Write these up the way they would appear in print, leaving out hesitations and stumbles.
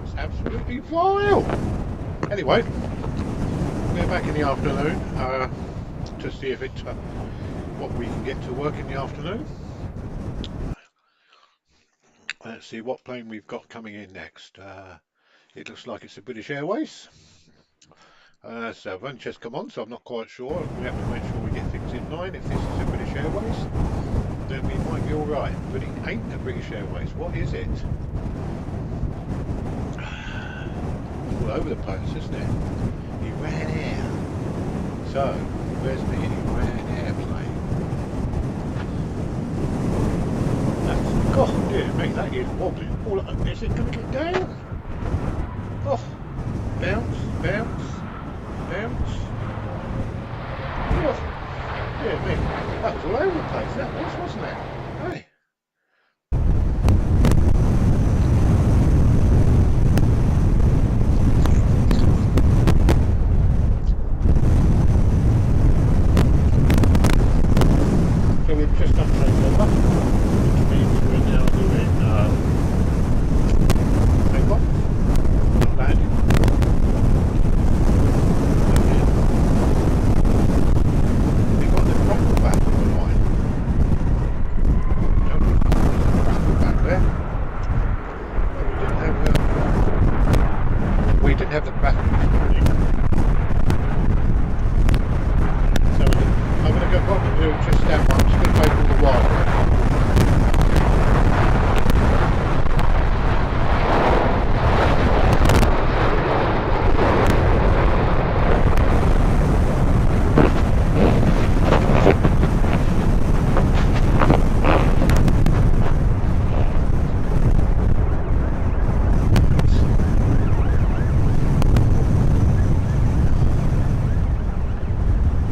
looks absolutely vile. Anyway, we're back in the afternoon to see if what we can get to work in the afternoon. Let's see what plane we've got coming in next. It looks like it's the British Airways. So I've only just come on, so I'm not quite sure. We have to make sure we get things in line. If this is the British Airways, then we might be all right. But it ain't the British Airways. What is it? All over the place, isn't it? Iran Air. So, where's the Iran airplane? That's, God dear me, that is wobbling. All up. Is it going to get down? Oh, bounce, bounce, bounce. Oh, dear me, that was all over the place. That was, wasn't it? Hey. So we've just done takeover, which means we're now doing takeoff, not landing. We got the crackle back on the line. Don't we? There's a crackle back there. Well, we didn't have the crackle this morning. So I'm going to go what I'm going to do just that one. I'm just going to take all the wire.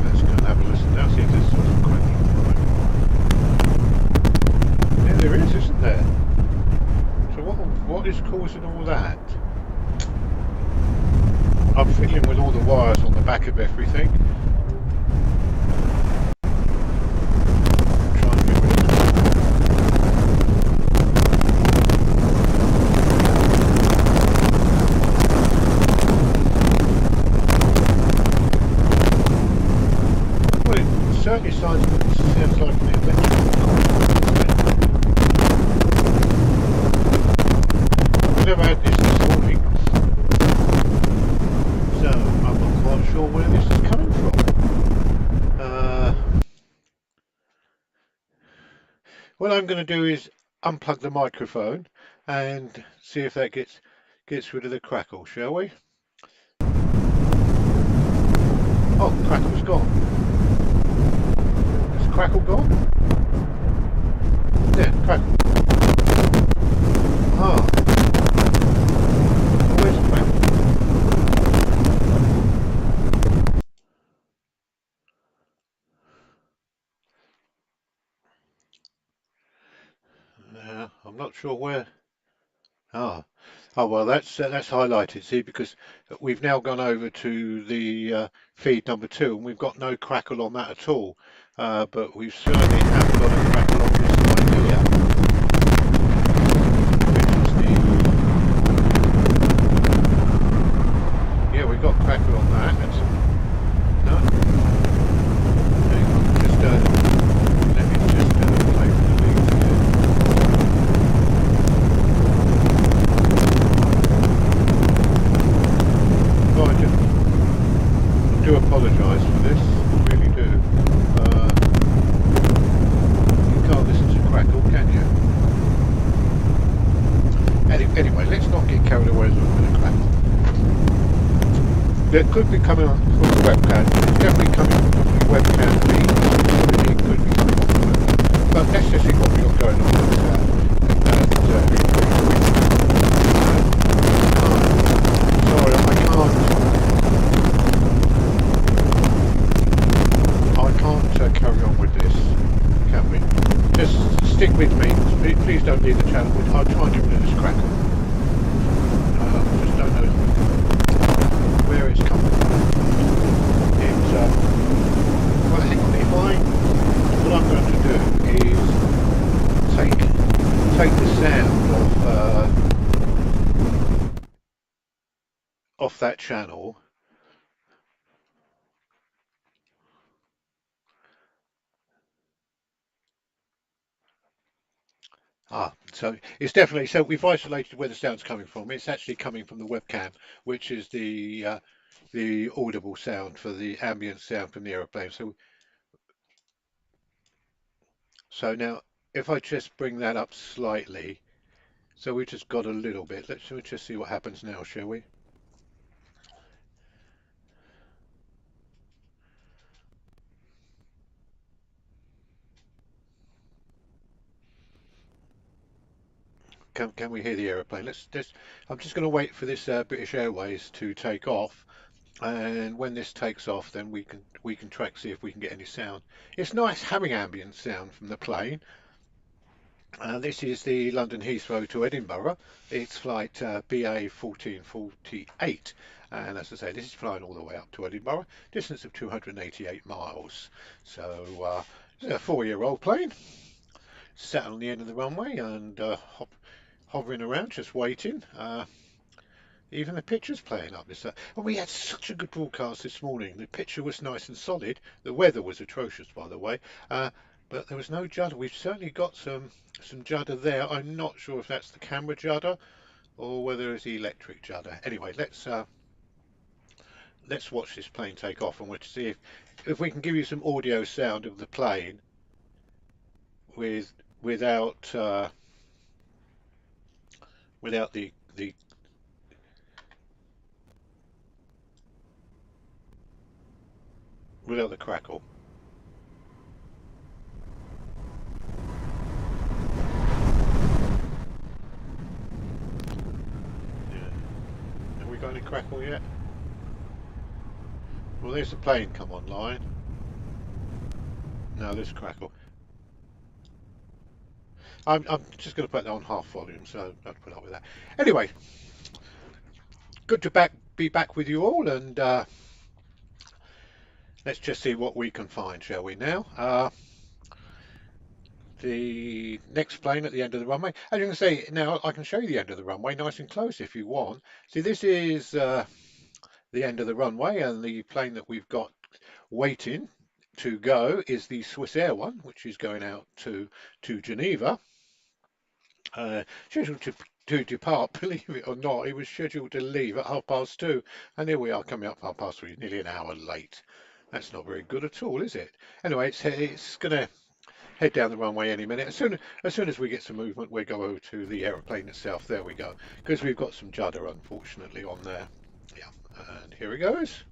Let's go and have a listen now, see if there's some cracking. Yeah, there is, isn't there? So what is causing all that? I'm fiddling with all the wires on the back of everything. Try and get rid of them. Well, it certainly sounds like an electrical cord. I've never had this morning, so I'm not quite sure where this is coming from. What I'm going to do is unplug the microphone and see if that gets rid of the crackle, shall we? Oh, the crackle's gone. Is the crackle gone? Yeah, crackle. Ah. Where's the crackle? I'm not sure where. Ah, oh well, that's highlighted. See, because we've now gone over to the feed number 2, and we've got no crackle on that at all. But we've certainly have got a crackle on this one here, which is the yeah, we've got crackle on that. That's, no, hang on, just let me just play with the leads here. Oh, I do apologise for this, I really do. You can't listen to crackle, can you? Anyway, let's not get carried away with a crackle. It could be coming on from the webcam. It's definitely coming from the webcam feed. It could be coming from the webcam. But let's just see what we've got going on with sorry, I can't carry on with this, can we? Just stick with me. Please don't leave the channel. I'll try and get rid of this crackle. Just don't know where it's coming from. It's well, hang on. What I'm going to do is take the sound of off that channel. So it's definitely, so we've isolated where the sound's coming from. It's actually coming from the webcam, which is the audible sound for the ambient sound from the aeroplane. So now if I just bring that up slightly, so we just got a little bit. Let's just see what happens now, shall we? Can we hear the aeroplane? Let's. I'm just going to wait for this British Airways to take off, and when this takes off, then we can track see if we can get any sound. It's nice having ambient sound from the plane. This is the London Heathrow to Edinburgh. It's flight BA 1448, and as I say, this is flying all the way up to Edinburgh, distance of 288 miles. So it's a 4-year-old plane, sat on the end of the runway and hovering around, just waiting. Even the picture's playing up. And we had such a good broadcast this morning. The picture was nice and solid. The weather was atrocious, by the way, but there was no judder. We've certainly got some judder there. I'm not sure if that's the camera judder or whether it's the electric judder. Anyway, let's watch this plane take off, and we'll see if we can give you some audio sound of the plane with without without the without the crackle. Yeah. Have we got any crackle yet? Well, there's the plane come online. No, there's crackle. I'm just going to put that on half volume, so I'll put up with that. Anyway, good to be back with you all, and let's just see what we can find, shall we now? The next plane at the end of the runway. As you can see, now I can show you the end of the runway nice and close if you want. See, this is the end of the runway, and the plane that we've got waiting to go is the Swiss Air one, which is going out to Geneva. Scheduled to depart, believe it or not, he was scheduled to leave at 2:30, and here we are coming up 3:30, nearly an hour late. That's not very good at all, is it? Anyway, it's going to head down the runway any minute. As soon as we get some movement, we'll go over to the aeroplane itself. There we go, because we've got some judder, unfortunately, on there. Yeah, and here it goes.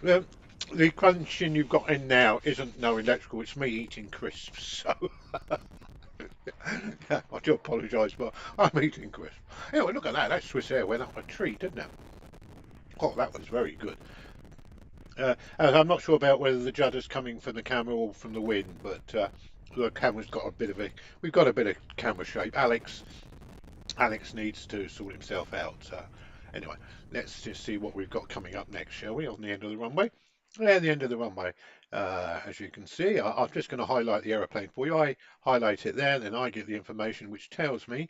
Um, the crunching you've got in now isn't no electrical, it's me eating crisps. So I do apologise, but I'm eating crisps. Anyway, look at that. That Swiss Air went up a treat, didn't it? Oh, that was very good. And I'm not sure about whether the judder's coming from the camera or from the wind, but the camera's got a bit of a. We've got a bit of camera shape. Alex needs to sort himself out. Anyway, let's just see what we've got coming up next, shall we? On the end of the runway. Yeah, the end of the runway. As you can see, I'm just going to highlight the aeroplane for you. I highlight it there, then I get the information which tells me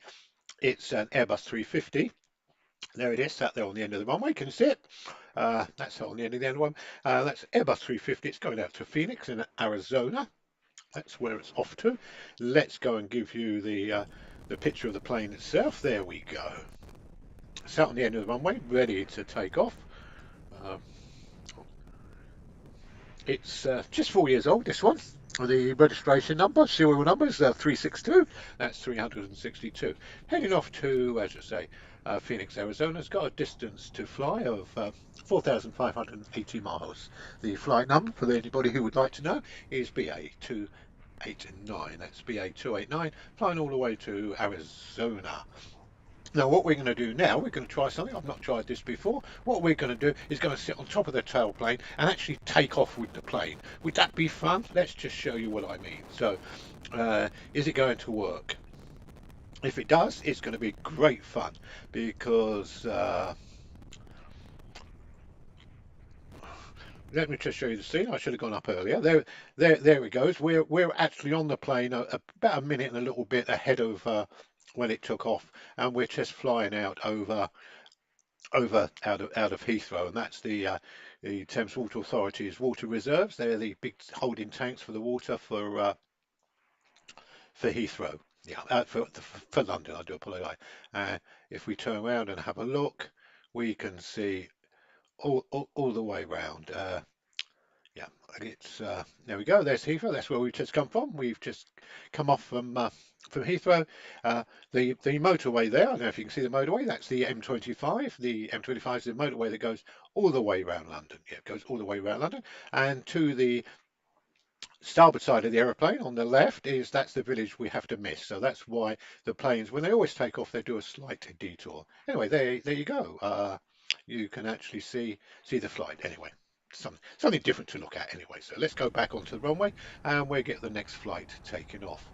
it's an Airbus 350. There it is, sat there on the end of the runway. Can you see it? That's on the end of the end one. That's Airbus 350. It's going out to Phoenix in Arizona. That's where it's off to. Let's go and give you the picture of the plane itself. There we go. Sat on the end of the runway, ready to take off. Uh, it's just 4 years old, this one. The registration number, serial number is 362. That's 362. Heading off to, as I say, Phoenix, Arizona. It's got a distance to fly of 4,580 miles. The flight number, for anybody who would like to know, is BA289. That's BA289, flying all the way to Arizona. Now what we're going to do now, we're going to try something. I've not tried this before. What we're going to do is going to sit on top of the tailplane and actually take off with the plane. Would that be fun? Let's just show you what I mean. So, is it going to work? If it does, it's going to be great fun because let me just show you the scene. I should have gone up earlier. There it goes. We're actually on the plane about a minute and a little bit ahead of when it took off, and we're just flying out over out of Heathrow, and that's the Thames Water Authority's water reserves. They're the big holding tanks for the water for Heathrow. Yeah, for London. I do apologise. Uh, if we turn around and have a look, we can see all the way round. Yeah, it's there we go. There's Heathrow. That's where we've just come from. We've just come off from Heathrow. Uh, the motorway there. I don't know if you can see the motorway. That's the M25. The M25 is the motorway that goes all the way around London. Yeah, it goes all the way around London. And to the starboard side of the aeroplane on the left is that's the village we have to miss. So that's why the planes, when they always take off, they do a slight detour. Anyway, there you go. You can actually see the flight. Anyway, something different to look at. Anyway, so let's go back onto the runway and we'll get the next flight taking off.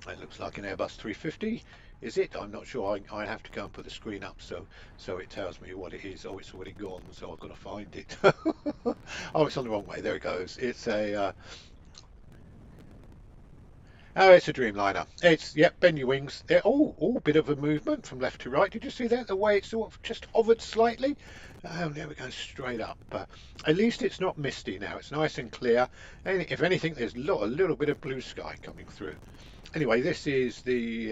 It looks like an Airbus 350. Is it? I'm not sure. I have to go and put the screen up so it tells me what it is. Oh, it's already gone, so I've got to find it. Oh, it's on the wrong way. There it goes. It's a Oh, it's a Dreamliner. It's, yep, bend your wings. They're all bit of a movement from left to right. Did you see that? The way it sort of just hovered slightly. Oh, there we go, straight up. At least it's not misty now. It's nice and clear. And if anything, there's a little bit of blue sky coming through. Anyway, this is the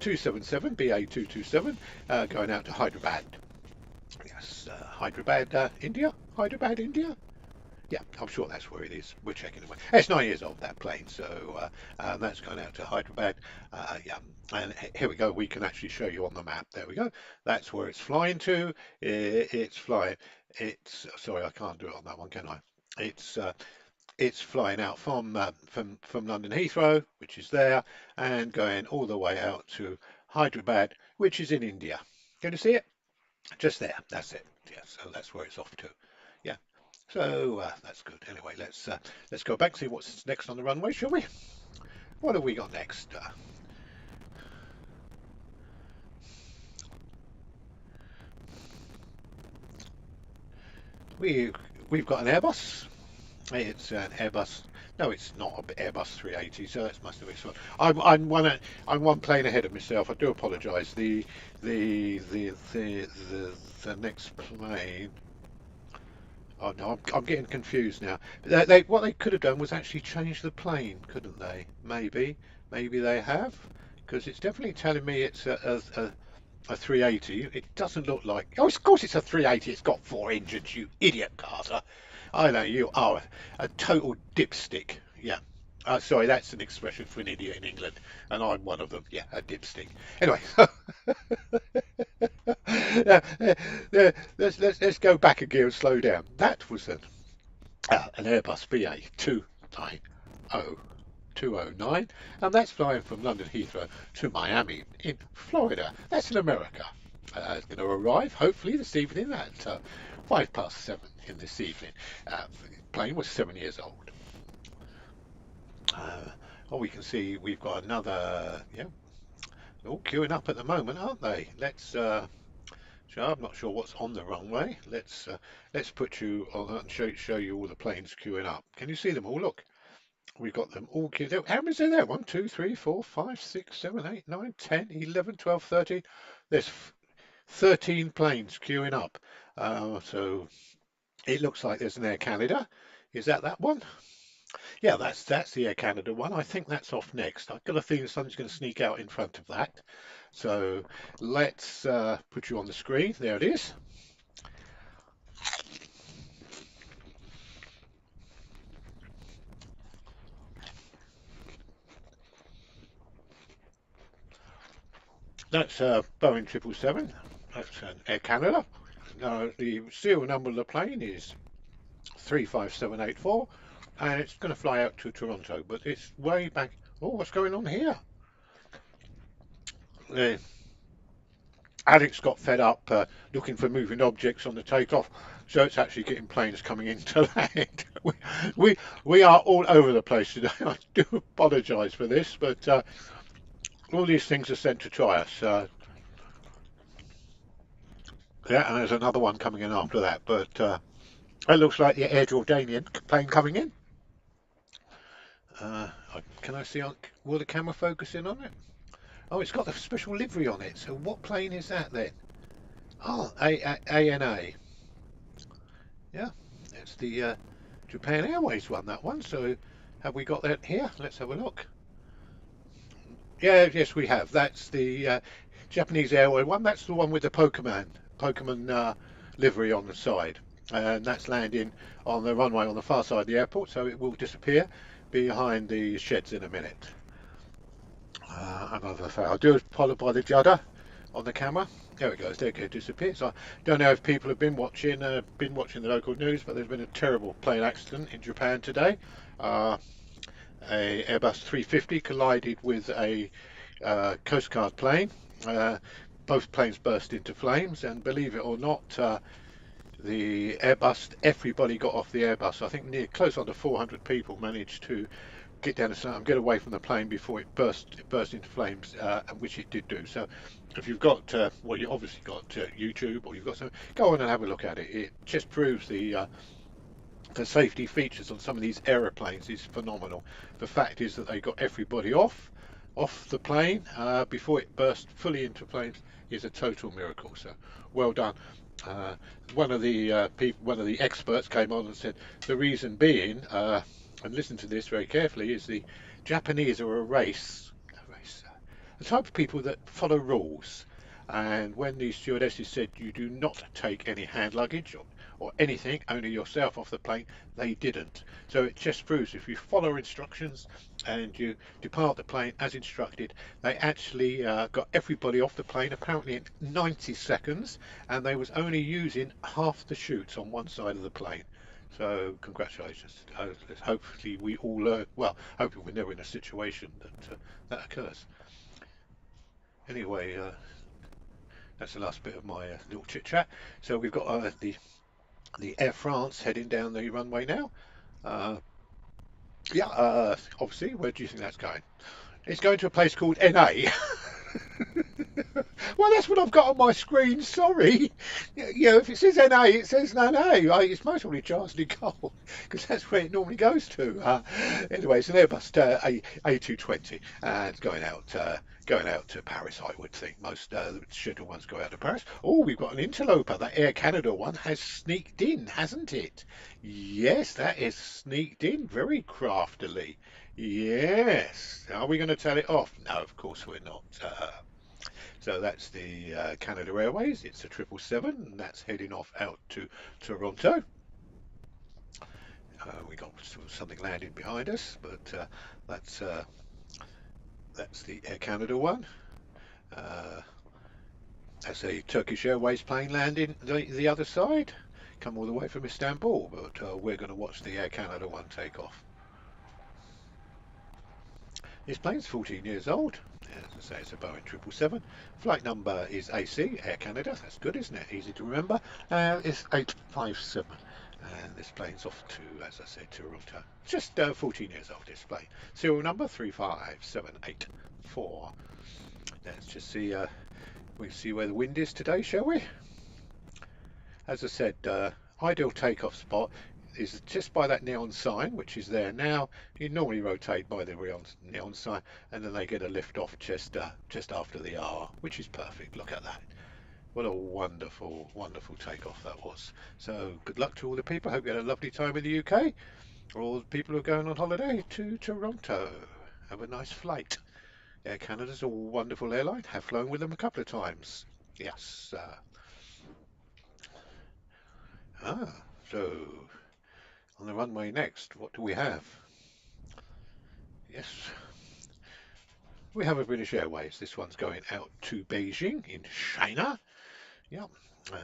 277, BA227, going out to Hyderabad. Yes, Hyderabad, India? Hyderabad, India? Yeah, I'm sure that's where it is. We're checking it. It's 9 years old, that plane, so that's gone out to Hyderabad. Yeah, and here we go. We can actually show you on the map. There we go. That's where it's flying to. It's flying. It's sorry, I can't do it on that one, can I? It's uh, it's flying out from London Heathrow, which is there, and going all the way out to Hyderabad, which is in India. Can you see it? Just there. That's it. Yeah, so that's where it's off to. Yeah. So that's good. Anyway, let's go back see what's next on the runway, shall we? What have we got next? We we've got an Airbus. It's an Airbus. No, it's not an Airbus 380. So that must have been. I'm one plane ahead of myself. I do apologise. The next plane. Oh no, I'm getting confused now. What they could have done was actually change the plane, couldn't they? Maybe they have, because it's definitely telling me it's a 380. It doesn't look like. Oh, of course it's a 380. It's got four engines. You idiot, Carter. I know you are a total dipstick. Yeah. Sorry, that's an expression for an idiot in England, and I'm one of them. Yeah, a dipstick. Anyway, yeah, let's go back a gear and slow down. That was an Airbus BA 209, and that's flying from London Heathrow to Miami in Florida. That's in America. It's going to arrive hopefully this evening at 7:05 in this evening. The plane was 7 years old. Uh, oh, we can see we've got another. Yeah, they're all queuing up at the moment, aren't they? I'm not sure what's on the runway. Let's put you on and show you all the planes queuing up. Can you see them all? Look, we've got them all queued up. How many is there? 1, 2, 3, 4, 5, 6, 7, 8, 9, 10, 11, 12, 13. There's 13 planes queuing up. So it looks like there's an Air Canada. Is that one? Yeah, that's the Air Canada one. I think that's off next. I've got a feeling something's going to sneak out in front of that. So let's put you on the screen. There it is. That's Boeing 777. That's an Air Canada. The serial number of the plane is 35784, and it's going to fly out to Toronto, but it's way back. Oh, what's going on here? Uh, Alex got fed up looking for moving objects on the takeoff, so it's actually getting planes coming into land. We are all over the place today. I do apologise for this, but all these things are sent to try us. Yeah, and there's another one coming in after that, but It looks like the Air Jordanian plane coming in. Uh, can I see on? Will the camera focus in on it? Oh, it's got the special livery on it. So what plane is that then? Oh, ANA. Yeah, it's the Japan Airways one, that one. So have we got that here? Let's have a look. Yeah, yes, we have. That's the Japanese Airway one. That's the one with the Pokemon livery on the side. And that's landing on the runway on the far side of the airport, so it will disappear behind the sheds in a minute. Another thing, I do followed by the judder on the camera. There it goes. There it goes. Disappears. I don't know if people have been watching the local news, but there's been a terrible plane accident in Japan today. Uh, a Airbus 350 collided with a Coast Guard plane. Uh, both planes burst into flames, and believe it or not, the Airbus, everybody got off the Airbus. I think near close on to 400 people managed to get down to get away from the plane before it burst into flames, which it did do. So, if you've got, well, you obviously got YouTube, or you've got something, go on and have a look at it. It just proves the safety features on some of these aeroplanes is phenomenal. The fact is that they got everybody off the plane before it burst fully into flames is a total miracle. So well done. Uh, one of the experts came on and said the reason being, and listen to this very carefully, is the Japanese are the type of people that follow rules. And when the stewardesses said you do not take any hand luggage or anything, only yourself off the plane, they didn't. So it just proves if you follow instructions and you depart the plane as instructed, they actually got everybody off the plane apparently in 90 seconds, and they was only using half the chutes on one side of the plane. So congratulations. Hopefully we all learn. Well, hopefully we're never in a situation that occurs. Anyway, that's the last bit of my little chit chat. So we've got the Air France heading down the runway now. Uh, yeah, obviously, where do you think that's going? It's going to a place called NA. Well, that's what I've got on my screen. Sorry. If it says NA, it says NA. It's most probably Charles de Gaulle because that's where it normally goes to. Anyway, it's an Airbus A220 and it's going out to Paris. I would think most the scheduled ones go out to Paris. Oh, we've got an interloper. That Air Canada one has sneaked in, hasn't it? Yes, that is sneaked in very craftily. Yes. Are we going to tell it off? No, of course we're not. So that's the Canada Airways. It's a 777, and that's heading off out to Toronto. We got something landing behind us, but that's uh, that's the Air Canada one. Uh, that's a Turkish Airways plane landing the other side, come all the way from Istanbul. But we're going to watch the Air Canada one take off. This plane's 14 years old. As I say, it's a Boeing 777. Flight number is AC, Air Canada. That's good, isn't it? Easy to remember. It's 857. And this plane's off to, as I said, Toronto. Just 14 years old, this plane. Serial number 35784. Let's just see, we see where the wind is today, shall we? As I said, ideal takeoff spot is just by that neon sign, which is there now. You normally rotate by the neon sign, and then they get a lift off just after the hour, which is perfect. Look at that. What a wonderful, wonderful takeoff that was. So good luck to all the people. Hope you had a lovely time in the UK. All the people who are going on holiday to Toronto. Have a nice flight. Air Canada's a wonderful airline. Have flown with them a couple of times. Yes. So on the runway next, what do we have? Yes, we have a British Airways. This one's going out to Beijing in China. Yep.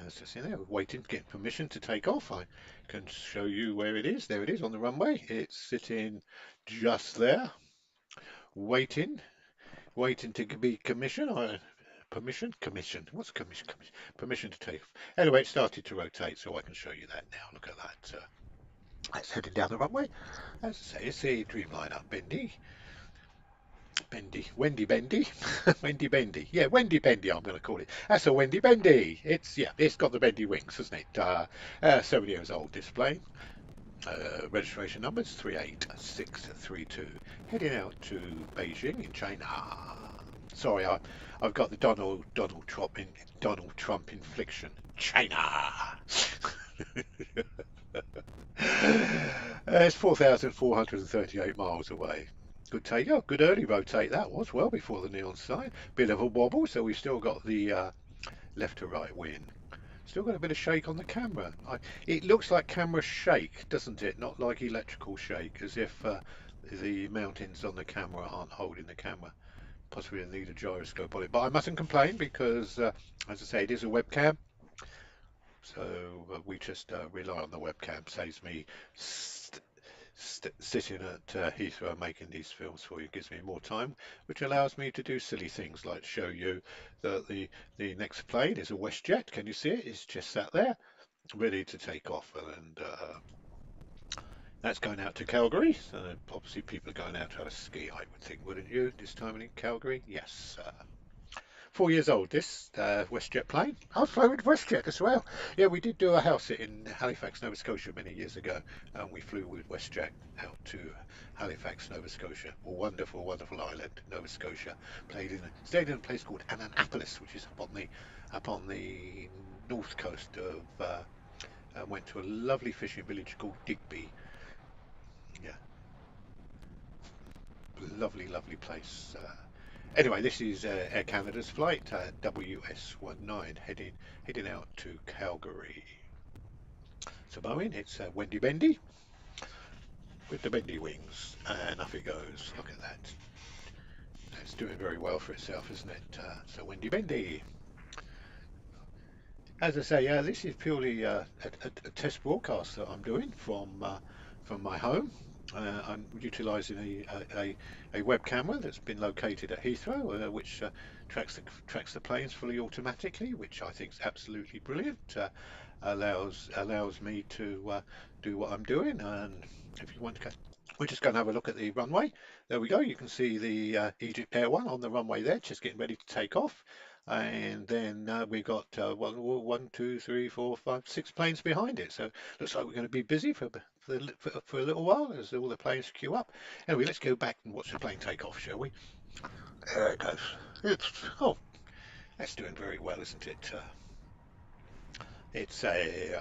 As I say there, waiting to get permission to take off. I can show you where it is. There it is on the runway. It's sitting just there, waiting, waiting to be commissioned. Commission. What's commission? Permission to take off. Anyway, it started to rotate, so I can show you that now. Look at that. It's heading down the runway. As I say, it's a Dreamliner Bendy. Bendy, Wendy Bendy, Wendy Bendy. Yeah, Wendy Bendy. I'm going to call it. That's a Wendy Bendy. It's got the bendy wings, hasn't it? 7 years old display. Registration numbers 38632. Heading out to Beijing in China. Sorry, I've got the Donald Trump infliction. China. It's 4,438 miles away. Good take. Oh, good early rotate that was. Well before the neon sign. Bit of a wobble, so we've still got the left to right wind. Still got a bit of shake on the camera. It looks like camera shake, doesn't it? Not like electrical shake, as if the mountains on the camera aren't holding the camera. Possibly need a gyroscope on it. But I mustn't complain because, as I say, it is a webcam. So we just rely on the webcam. Saves me sitting at Heathrow making these films for you. Gives me more time, which allows me to do silly things like show you that the next plane is a WestJet. Can you see it? It's just sat there, ready to take off, and that's going out to Calgary. So obviously people are going out to have a ski, I would think, wouldn't you? This time in Calgary? Yes. 4 years old, this WestJet plane. I've flown with WestJet as well. Yeah, we did do a house sit in Halifax, Nova Scotia many years ago, and we flew with WestJet out to Halifax, Nova Scotia. A wonderful, wonderful island, Nova Scotia. Stayed in a place called Annapolis, which is up on the north coast of. Went to a lovely fishing village called Digby. Yeah, lovely, lovely place. Anyway, this is Air Canada's flight WS19 heading out to Calgary. So Boeing, it's Wendy Bendy with the bendy wings, and off it goes. Look at that. It's doing very well for itself, isn't it? So Wendy Bendy. As I say, this is purely a test broadcast that I'm doing from my home. I'm utilising a web camera that's been located at Heathrow, which tracks the planes fully automatically, which I think is absolutely brilliant. Allows me to do what I'm doing. And if you want to go, we're just going to have a look at the runway. There we go. You can see the Egypt Air One on the runway there, just getting ready to take off. And then we've got one, two, three, four, five, six planes behind it. So looks like we're going to be busy for a little while as all the planes queue up. Anyway, let's go back and watch the plane take off, shall we? There it goes. Oh, that's doing very well, isn't it? It's as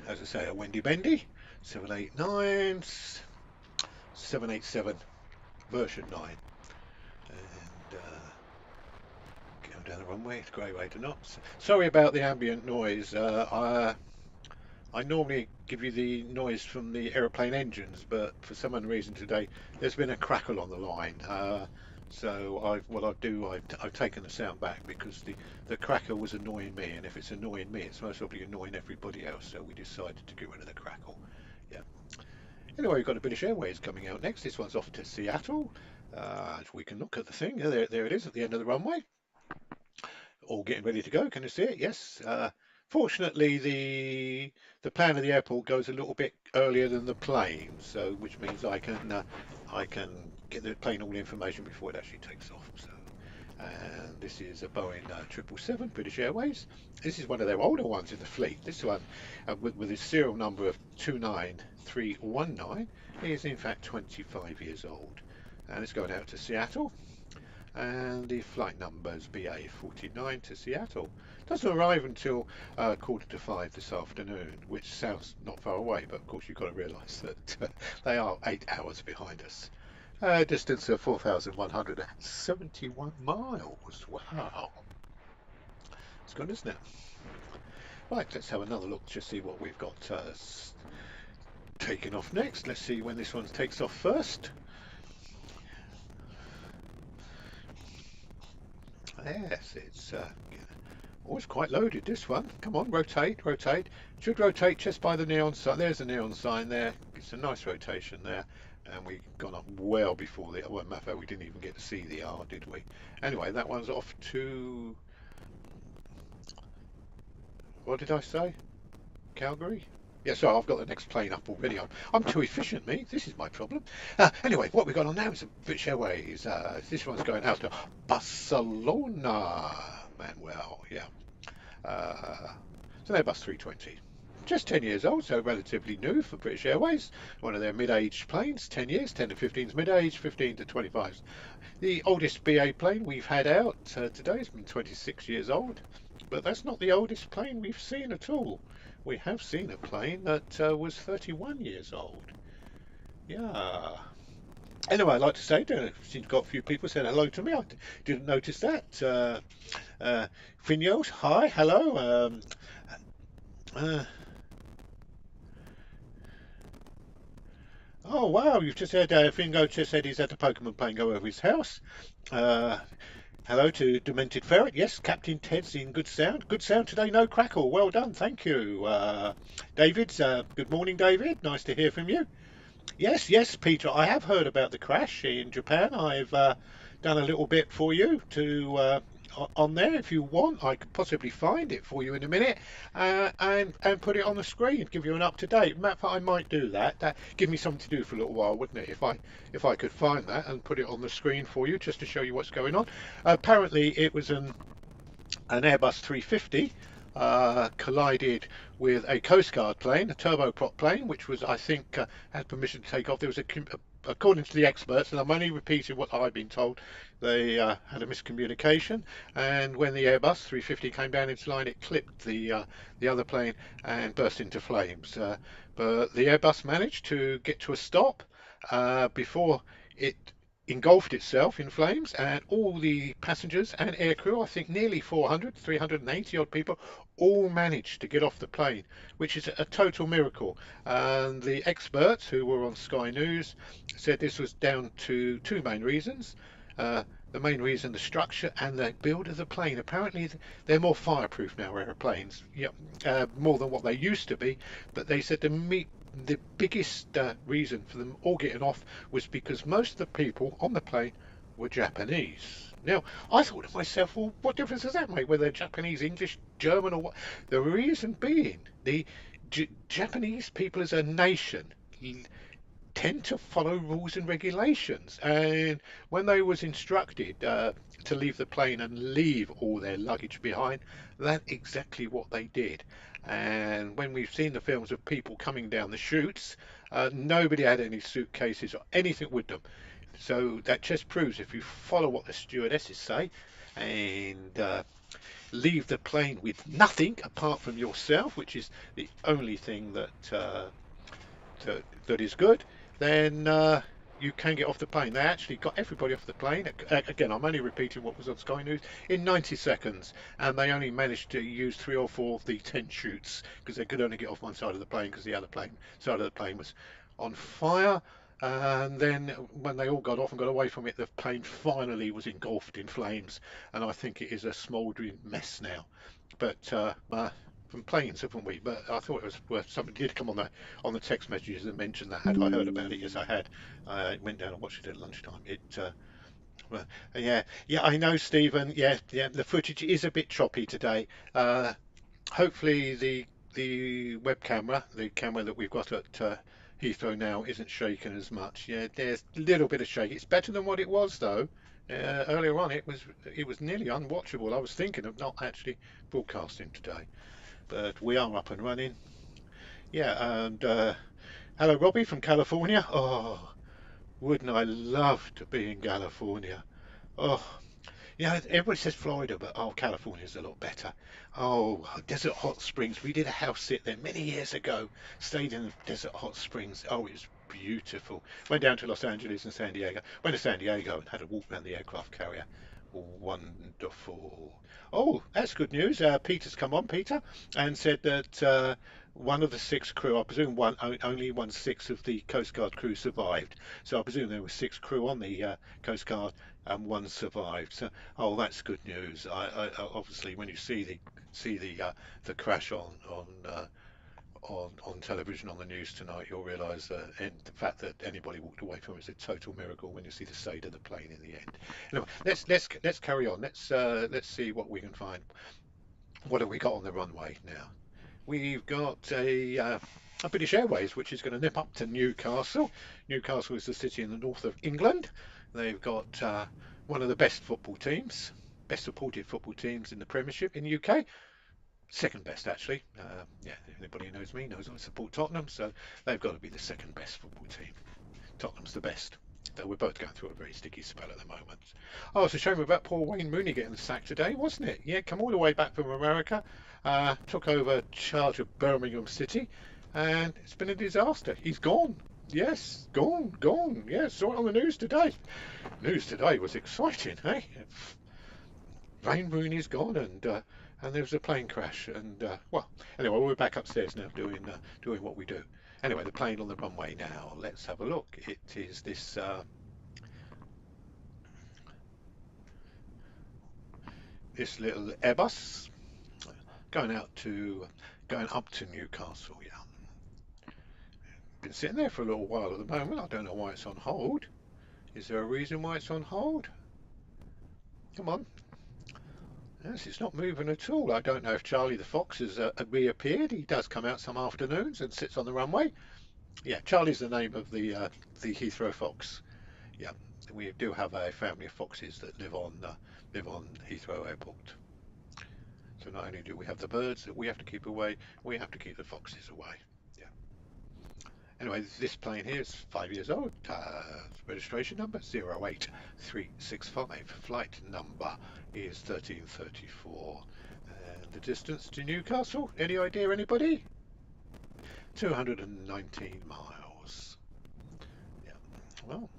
I say, a Wendy Bendy 789, 787 version 9. And going down the runway, it's a great way to not. Sorry about the ambient noise. I normally give you the noise from the aeroplane engines, but for some unknown reason today, there's been a crackle on the line. So I've taken the sound back because the crackle was annoying me, and if it's annoying me, it's most probably annoying everybody else. So we decided to get rid of the crackle. Yeah. Anyway, we've got a British Airways coming out next. This one's off to Seattle. We can look at the thing. There it is at the end of the runway. All getting ready to go. Can you see it? Yes. Fortunately, the plan of the airport goes a little bit earlier than the plane, so which means I can get the plane all the information before it actually takes off. So, and this is a Boeing 777 British Airways. This is one of their older ones in the fleet. This one, with its serial number of 29319, is in fact 25 years old, and it's going out to Seattle. And the flight number is BA49 to Seattle. Doesn't arrive until 4:45 this afternoon, which sounds not far away, but of course you've got to realise that they are 8 hours behind us. Distance of 4,171 miles. Wow. It's good, isn't it? Right, let's have another look to see what we've got taking off next. Let's see when this one takes off first. Yes, it's it's quite loaded, this one. Come on, rotate, rotate. Should rotate just by the neon sign. There's the neon sign there. It's a nice rotation there. And we've gone up well before the... Well, matter of fact, we didn't even get to see the R, did we? Anyway, that one's off to... What did I say? Calgary? Yeah, so I've got the next plane up already. I'm too efficient, me. This is my problem. Anyway, what we've got on now is a British Airways. This one's going out to Barcelona, Manuel. Yeah. Uh, it's an Airbus 320. Just 10 years old, so relatively new for British Airways. One of their mid-aged planes, 10 years, 10 to 15 is mid-age, 15 to 25. The oldest BA plane we've had out today has been 26 years old, but that's not the oldest plane we've seen at all. We have seen a plane that was 31 years old. Yeah. Anyway, I'd like to say, she's got a few people saying hello to me. I didn't notice that. Uh, Finos, hi, hello. Uh, oh wow, you've just had Fingo just said he's had a Pokemon plane go over his house. Uh, Hello to Demented Ferret. Yes, Captain Ted's in good sound. Good sound today, no crackle. Well done, thank you. David, good morning, David. Nice to hear from you. Yes, yes, Peter, I have heard about the crash in Japan. I've done a little bit for you to on there. If you want, I could possibly find it for you in a minute and put it on the screen, give you an up to date. Matter of fact, I might do that. That give me something to do for a little while, wouldn't it? If I could find that and put it on the screen for you, just to show you what's going on. Apparently, it was an Airbus 350 collided with a Coast Guard plane, a turboprop plane, which was, I think, had permission to take off. There was according to the experts, and I'm only repeating what I've been told, they had a miscommunication, and when the Airbus 350 came down into line, it clipped the other plane and burst into flames. But the Airbus managed to get to a stop before it engulfed itself in flames, and all the passengers and aircrew, I think nearly 400, 380 odd people, all managed to get off the plane, which is a total miracle. And the experts who were on Sky News said this was down to two main reasons. The main reason, the structure and the build of the plane. Apparently, they're more fireproof now, aeroplanes, yeah, more than what they used to be. But they said the biggest reason for them all getting off was because most of the people on the plane were Japanese. Now, I thought to myself, well, what difference does that make whether they're Japanese, English, German, or what? The reason being, the Japanese people as a nation tend to follow rules and regulations. And when they was instructed to leave the plane and leave all their luggage behind, that's exactly what they did. And when we've seen the films of people coming down the chutes, nobody had any suitcases or anything with them. So that just proves if you follow what the stewardesses say and leave the plane with nothing apart from yourself, which is the only thing that is good, then you can get off the plane. They actually got everybody off the plane. Again, I'm only repeating what was on Sky News in 90 seconds, and they only managed to use three or four of the 10 chutes because they could only get off one side of the plane because the other plane side of the plane was on fire. And then when they all got off and got away from it, the plane finally was engulfed in flames, and I think it is a smouldering mess now. But from planes, haven't we? But I thought it was worth somebody did come on the text messages and mention that. Had I heard about it? Yes, I had. I went down and watched it at lunchtime. Well, yeah, yeah, I know, Stephen. Yeah, yeah, the footage is a bit choppy today. Hopefully the web camera, the camera that we've got at Heathrow now, isn't shaking as much. Yeah, there's a little bit of shake. It's better than what it was though. Earlier on, it was nearly unwatchable. I was thinking of not actually broadcasting today, but we are up and running. Yeah, and hello, Robbie from California. Oh, wouldn't I love to be in California? Oh, yeah, everybody says Florida, but oh, California's a lot better. Oh, Desert Hot Springs. We did a house sit there many years ago. Stayed in Desert Hot Springs. Oh, it was beautiful. Went down to Los Angeles and San Diego. Went to San Diego and had a walk around the aircraft carrier. Wonderful. Oh, that's good news. Peter's come on, Peter, and said that one of the six crew, I presume only one sixth of the Coast Guard crew survived. So I presume there were six crew on the Coast Guard and one survived. So, oh, that's good news. Obviously, when you see the crash on television on the news tonight, you'll realise that the fact that anybody walked away from it is a total miracle when you see the state of the plane in the end. Anyway, let's carry on. Let's see what we can find. What have we got on the runway now? We've got a British Airways, which is going to nip up to Newcastle. Newcastle is the city in the north of England. They've got one of the best football teams, best supported football teams in the Premiership in the UK. Second best, actually. Yeah, anybody who knows me knows I support Tottenham, so they've got to be the second best football team. Tottenham's the best. Though we're both going through a very sticky spell at the moment. Oh, it's a shame about poor Wayne Rooney getting sacked today, wasn't it? Yeah, come all the way back from America, took over charge of Birmingham City, and it's been a disaster. He's gone. Yes, gone, gone. Yeah, saw it on the news today. News today was exciting, eh? Wayne Rooney's gone, and there was a plane crash, and well, anyway, we're back upstairs now doing what we do. Anyway, the plane on the runway now. Let's have a look. It is this little Airbus going out to going up to Newcastle. Yeah, been sitting there for a little while at the moment. I don't know why it's on hold. Is there a reason why it's on hold? Come on. Yes, it's not moving at all. I don't know if Charlie the Fox has reappeared. He does come out some afternoons and sits on the runway. Yeah, Charlie's the name of the Heathrow Fox. Yeah, we do have a family of foxes that live on Heathrow Airport. So not only do we have the birds that we have to keep away, we have to keep the foxes away. Yeah. Anyway, this plane here is 5 years old. Registration number 08365. Flight number is 1334. And the distance to Newcastle, any idea, anybody? 219 miles. Yeah. Well,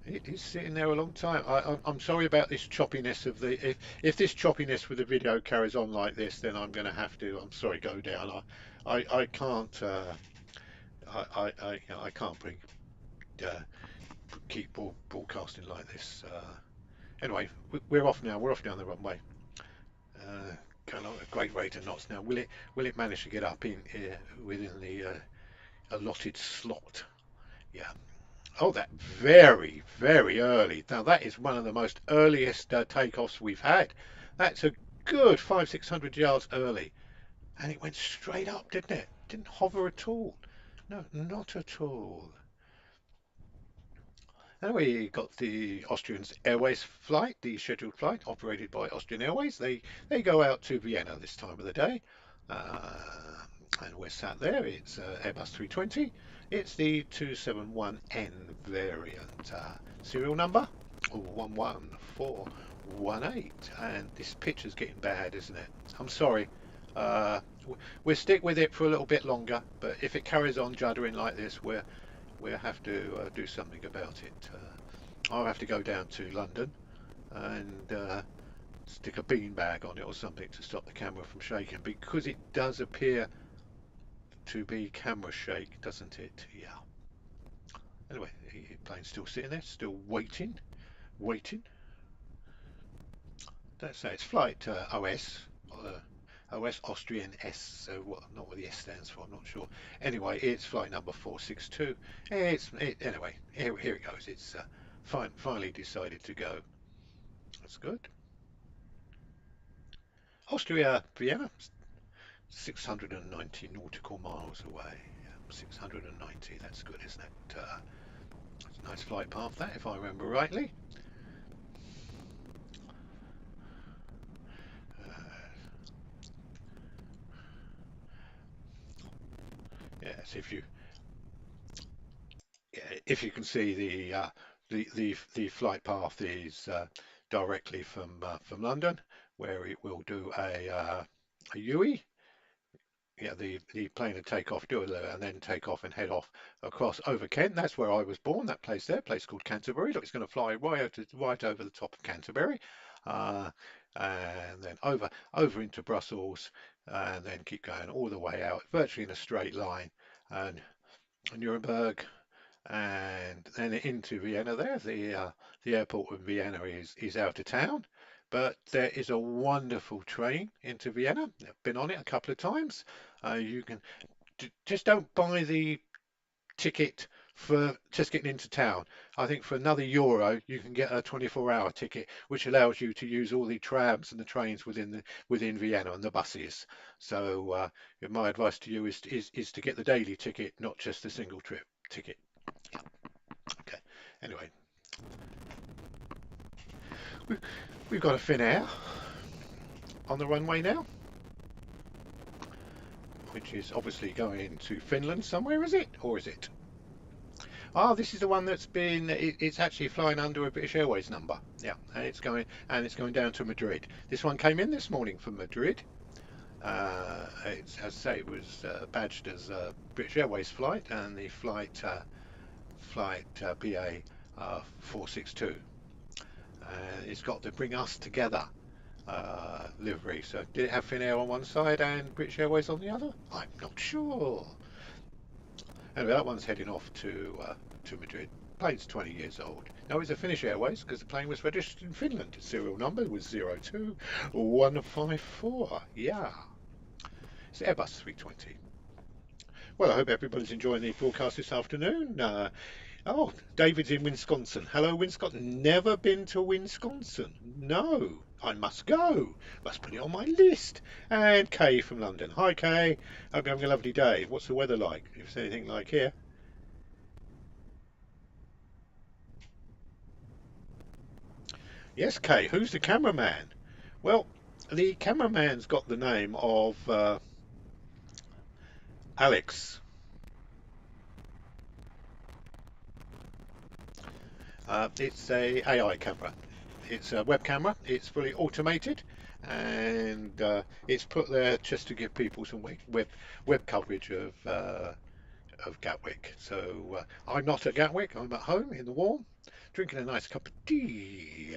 it is sitting there a long time. I'm sorry about this choppiness of the. If this choppiness with the video carries on like this, then I'm going to have to. I'm sorry, go down. I can't. I can't uh, keep broadcasting like this. Anyway, we're off now. We're off down the runway. Going on at a great rate of knots now. Will it manage to get up in within the allotted slot? Yeah. Oh, that very, very early. Now that is one of the most earliest takeoffs we've had. That's a good 600 yards early, and it went straight up, didn't it? Didn't hover at all. No, not at all. And we got the Austrian Airways flight, the scheduled flight operated by Austrian Airways. They go out to Vienna this time of the day. Uh, and we're sat there. It's Airbus 320. It's the 271N variant. Serial number 11418. And this picture's getting bad, isn't it? I'm sorry. We'll stick with it for a little bit longer, but if it carries on juddering like this, we'll have to do something about it. I'll have to go down to London and stick a bean bag on it or something to stop the camera from shaking, because it does appear to be camera shake, doesn't it? Yeah. Anyway, the plane's still sitting there, still waiting. Don't say it's flight OS Austrian S. So what? Not what the S stands for. I'm not sure. Anyway, it's flight number 462. Anyway. Here it goes. It's finally decided to go. That's good. Austria, Vienna, 690 nautical miles away. Yeah, 690. That's good, isn't it? It's a nice flight path, that, if I remember rightly. Uh, yes, if you can see the flight path is directly from London, where it will do a UE. Yeah, the plane would take off, do it, and then take off and head off across over Kent. That's where I was born. That place there, a place called Canterbury. Look, it's going to fly right over the top of Canterbury, uh, and then over into Brussels, and then keep going all the way out, virtually in a straight line, and Nuremberg, and then into Vienna. There, the airport of Vienna is out of town, but there is a wonderful train into Vienna. I've been on it a couple of times. You can just don't buy the ticket for just getting into town. I think for another euro, you can get a 24-hour ticket, which allows you to use all the trams and the trains within Vienna and the buses. So, my advice to you is to get the daily ticket, not just the single trip ticket. Okay. Anyway, we- we've got a Finnair on the runway now, which is obviously going to Finland somewhere, is it? Or is it? Ah, this is the one that's it's actually flying under a British Airways number. Yeah, and it's going down to Madrid. This one came in this morning from Madrid. As I say, it was badged as a British Airways flight, and the flight BA 462. It's got the Bring Us Together livery. So did it have Finnair on one side and British Airways on the other? I'm not sure. Anyway, that one's heading off to Madrid. Plane's 20 years old. No, it's a Finnish Airways because the plane was registered in Finland. Its serial number was 02154. Yeah, it's Airbus 320. Well, I hope everybody's enjoying the broadcast this afternoon. Oh, David's in Wisconsin. Hello, Wisconsin. Never been to Wisconsin. No, I must go. Must put it on my list. And Kay from London. Hi, Kay. Hope you're having a lovely day. What's the weather like? If it's anything like here. Yes, Kay. Who's the cameraman? Well, the cameraman's got the name of Alex. It's a AI camera. It's a web camera. It's fully automated, and it's put there just to give people some web coverage of Gatwick. So I'm not at Gatwick. I'm at home in the warm, drinking a nice cup of tea.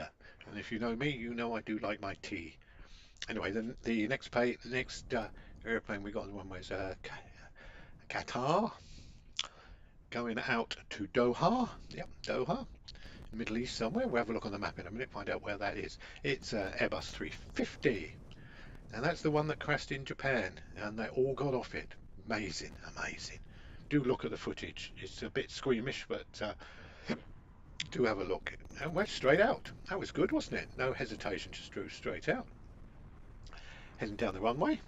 And if you know me, you know I do like my tea. Anyway, then the next airplane we got on the runway is Qatar, going out to Doha. Yep, Doha. Middle East somewhere. We'll have a look on the map in a minute, find out where that is. It's Airbus 350, and that's the one that crashed in Japan, and they all got off it. Amazing, amazing. Do look at the footage. It's a bit squeamish, but do have a look. And went straight out. That was good, wasn't it? No hesitation, just drew straight out. Heading down the runway.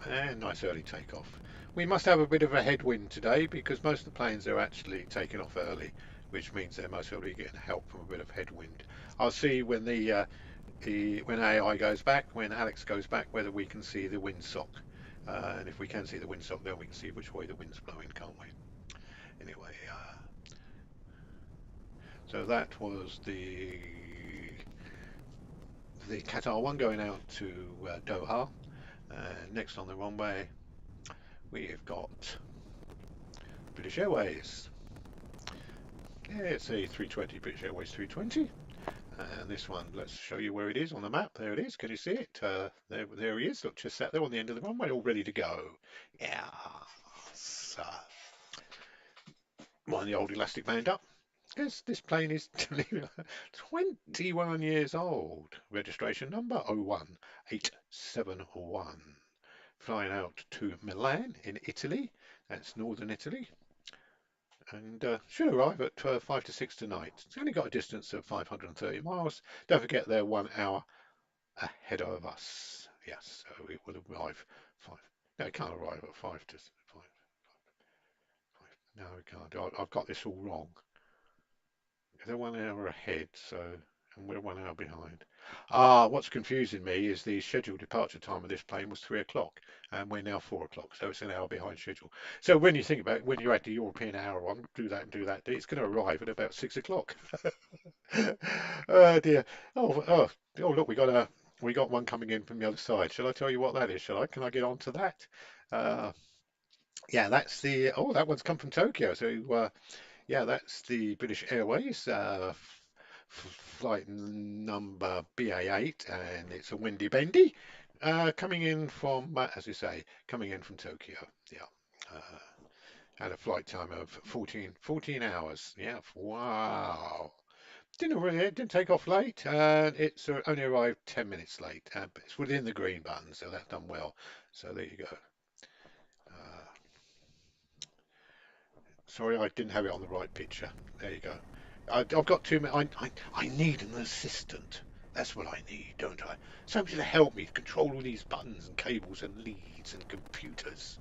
And nice early takeoff. We must have a bit of a headwind today because most of the planes are actually taking off early, which means they're most probably getting help from a bit of headwind. I'll see when when AI goes back, when Alex goes back, whether we can see the windsock. And if we can see the windsock, then we can see which way the wind's blowing, can't we? Anyway, so that was the Qatar one going out to Doha. Next on the runway, we've got British Airways. Yeah, it's a 320, British Airways 320. And this one, let's show you where it is on the map. There it is. Can you see it? There he is. Look, just sat there on the end of the runway, all ready to go. Yeah. So, wind the old elastic band up. Yes, this plane is 21 years old. Registration number 01871. Flying out to Milan in Italy. That's northern Italy. And should arrive at 5 to 6 tonight. It's only got a distance of 530 miles. Don't forget they're 1 hour ahead of us. Yes, so it will arrive 5. No, it can't arrive at 5 to 5. No, it can't. I've got this all wrong. They're 1 hour ahead, so and we're 1 hour behind. Ah, what's confusing me is the scheduled departure time of this plane was 3 o'clock, and we're now 4 o'clock, so it's an hour behind schedule. So when you think about it, when you add the European hour on, do that and do that, it's going to arrive at about 6 o'clock. Oh dear. Oh, look, we got one coming in from the other side. Shall I tell you what that is? Shall I? Can I get on to that? Uh, yeah, that's the. Oh, that one's come from Tokyo. So yeah, that's the British Airways flight number BA8, and it's a windy bendy coming in from, as you say, coming in from Tokyo. Yeah. Uh, had a flight time of 14 hours. Yeah, wow. It didn't take off late, and it's only arrived 10 minutes late. But it's within the green button, so that's done well. So there you go. Uh, Sorry, I didn't have it on the right picture. There you go. I've got too many. I need an assistant. That's what I need, don't I? Somebody to help me control all these buttons and cables and leads and computers.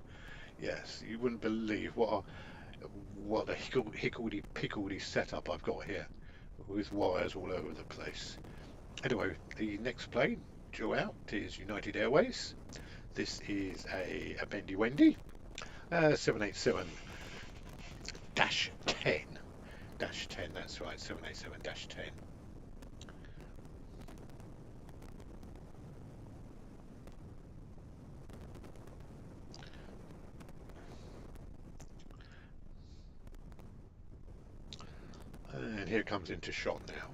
Yes, you wouldn't believe what a hickledy pickledy setup I've got here with wires all over the place. Anyway, the next plane due out is United Airways. This is a Bendy Wendy 787 10. Dash 10, that's right, 787 dash 10. And here it comes into shot now.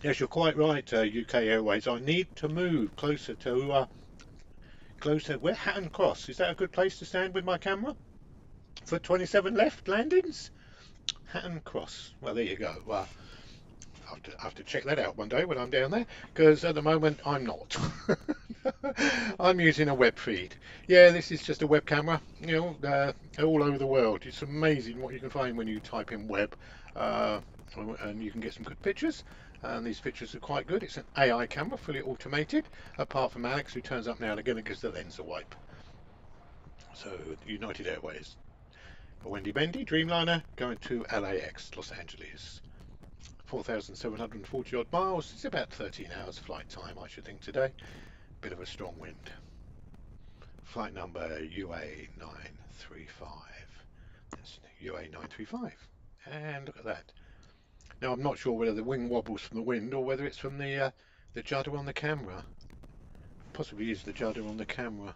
Yes, you're quite right, UK Airways. I need to move closer. Where Hatton Cross? Is that a good place to stand with my camera for 27 left landings? Hatton Cross. Well, there you go. I have to check that out one day when I'm down there, because at the moment I'm not. I'm using a web feed. Yeah, this is just a web camera, all over the world. It's amazing what you can find when you type in web, uh, and you can get some good pictures. And these pictures are quite good. It's an AI camera, fully automated, apart from Alex, who turns up now and again and gives the lens a wipe. So, United Airways. Wendy Bendy, Dreamliner, going to LAX, Los Angeles. 4,740 odd miles. It's about 13 hours flight time, I should think, today. Bit of a strong wind. Flight number UA935. That's UA935. And look at that. Now, I'm not sure whether the wing wobbles from the wind or whether it's from the judder on the camera. Possibly is the judder on the camera.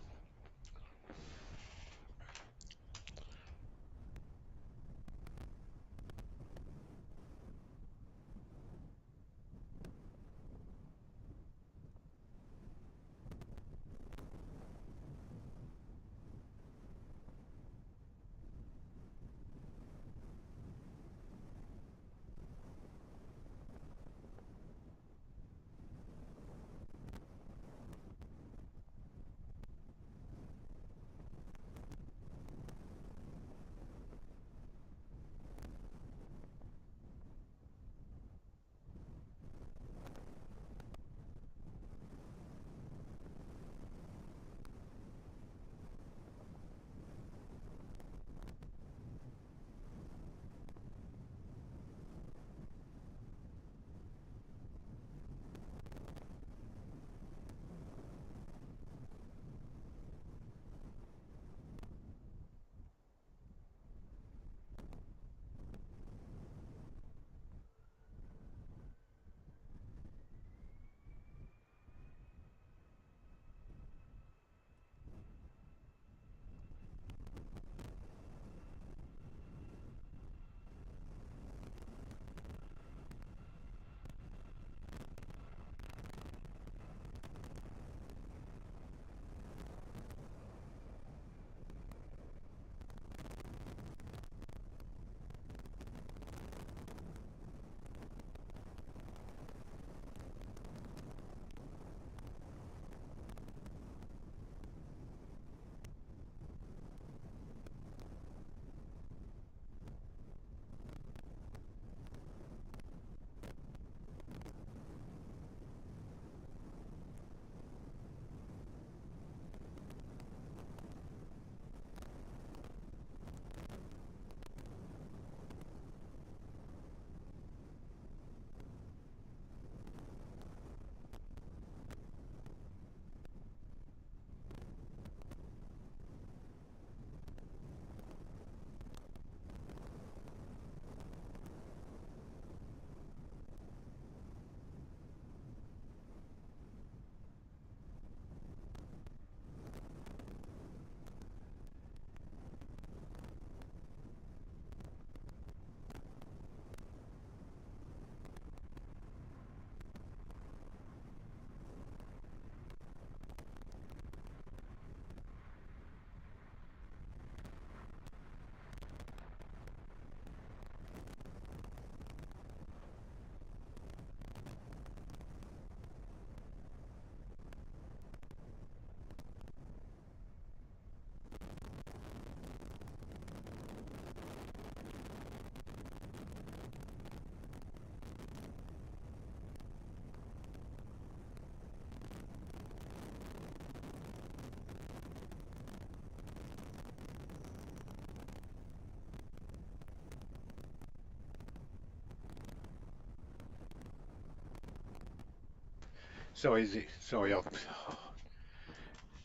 Sorry.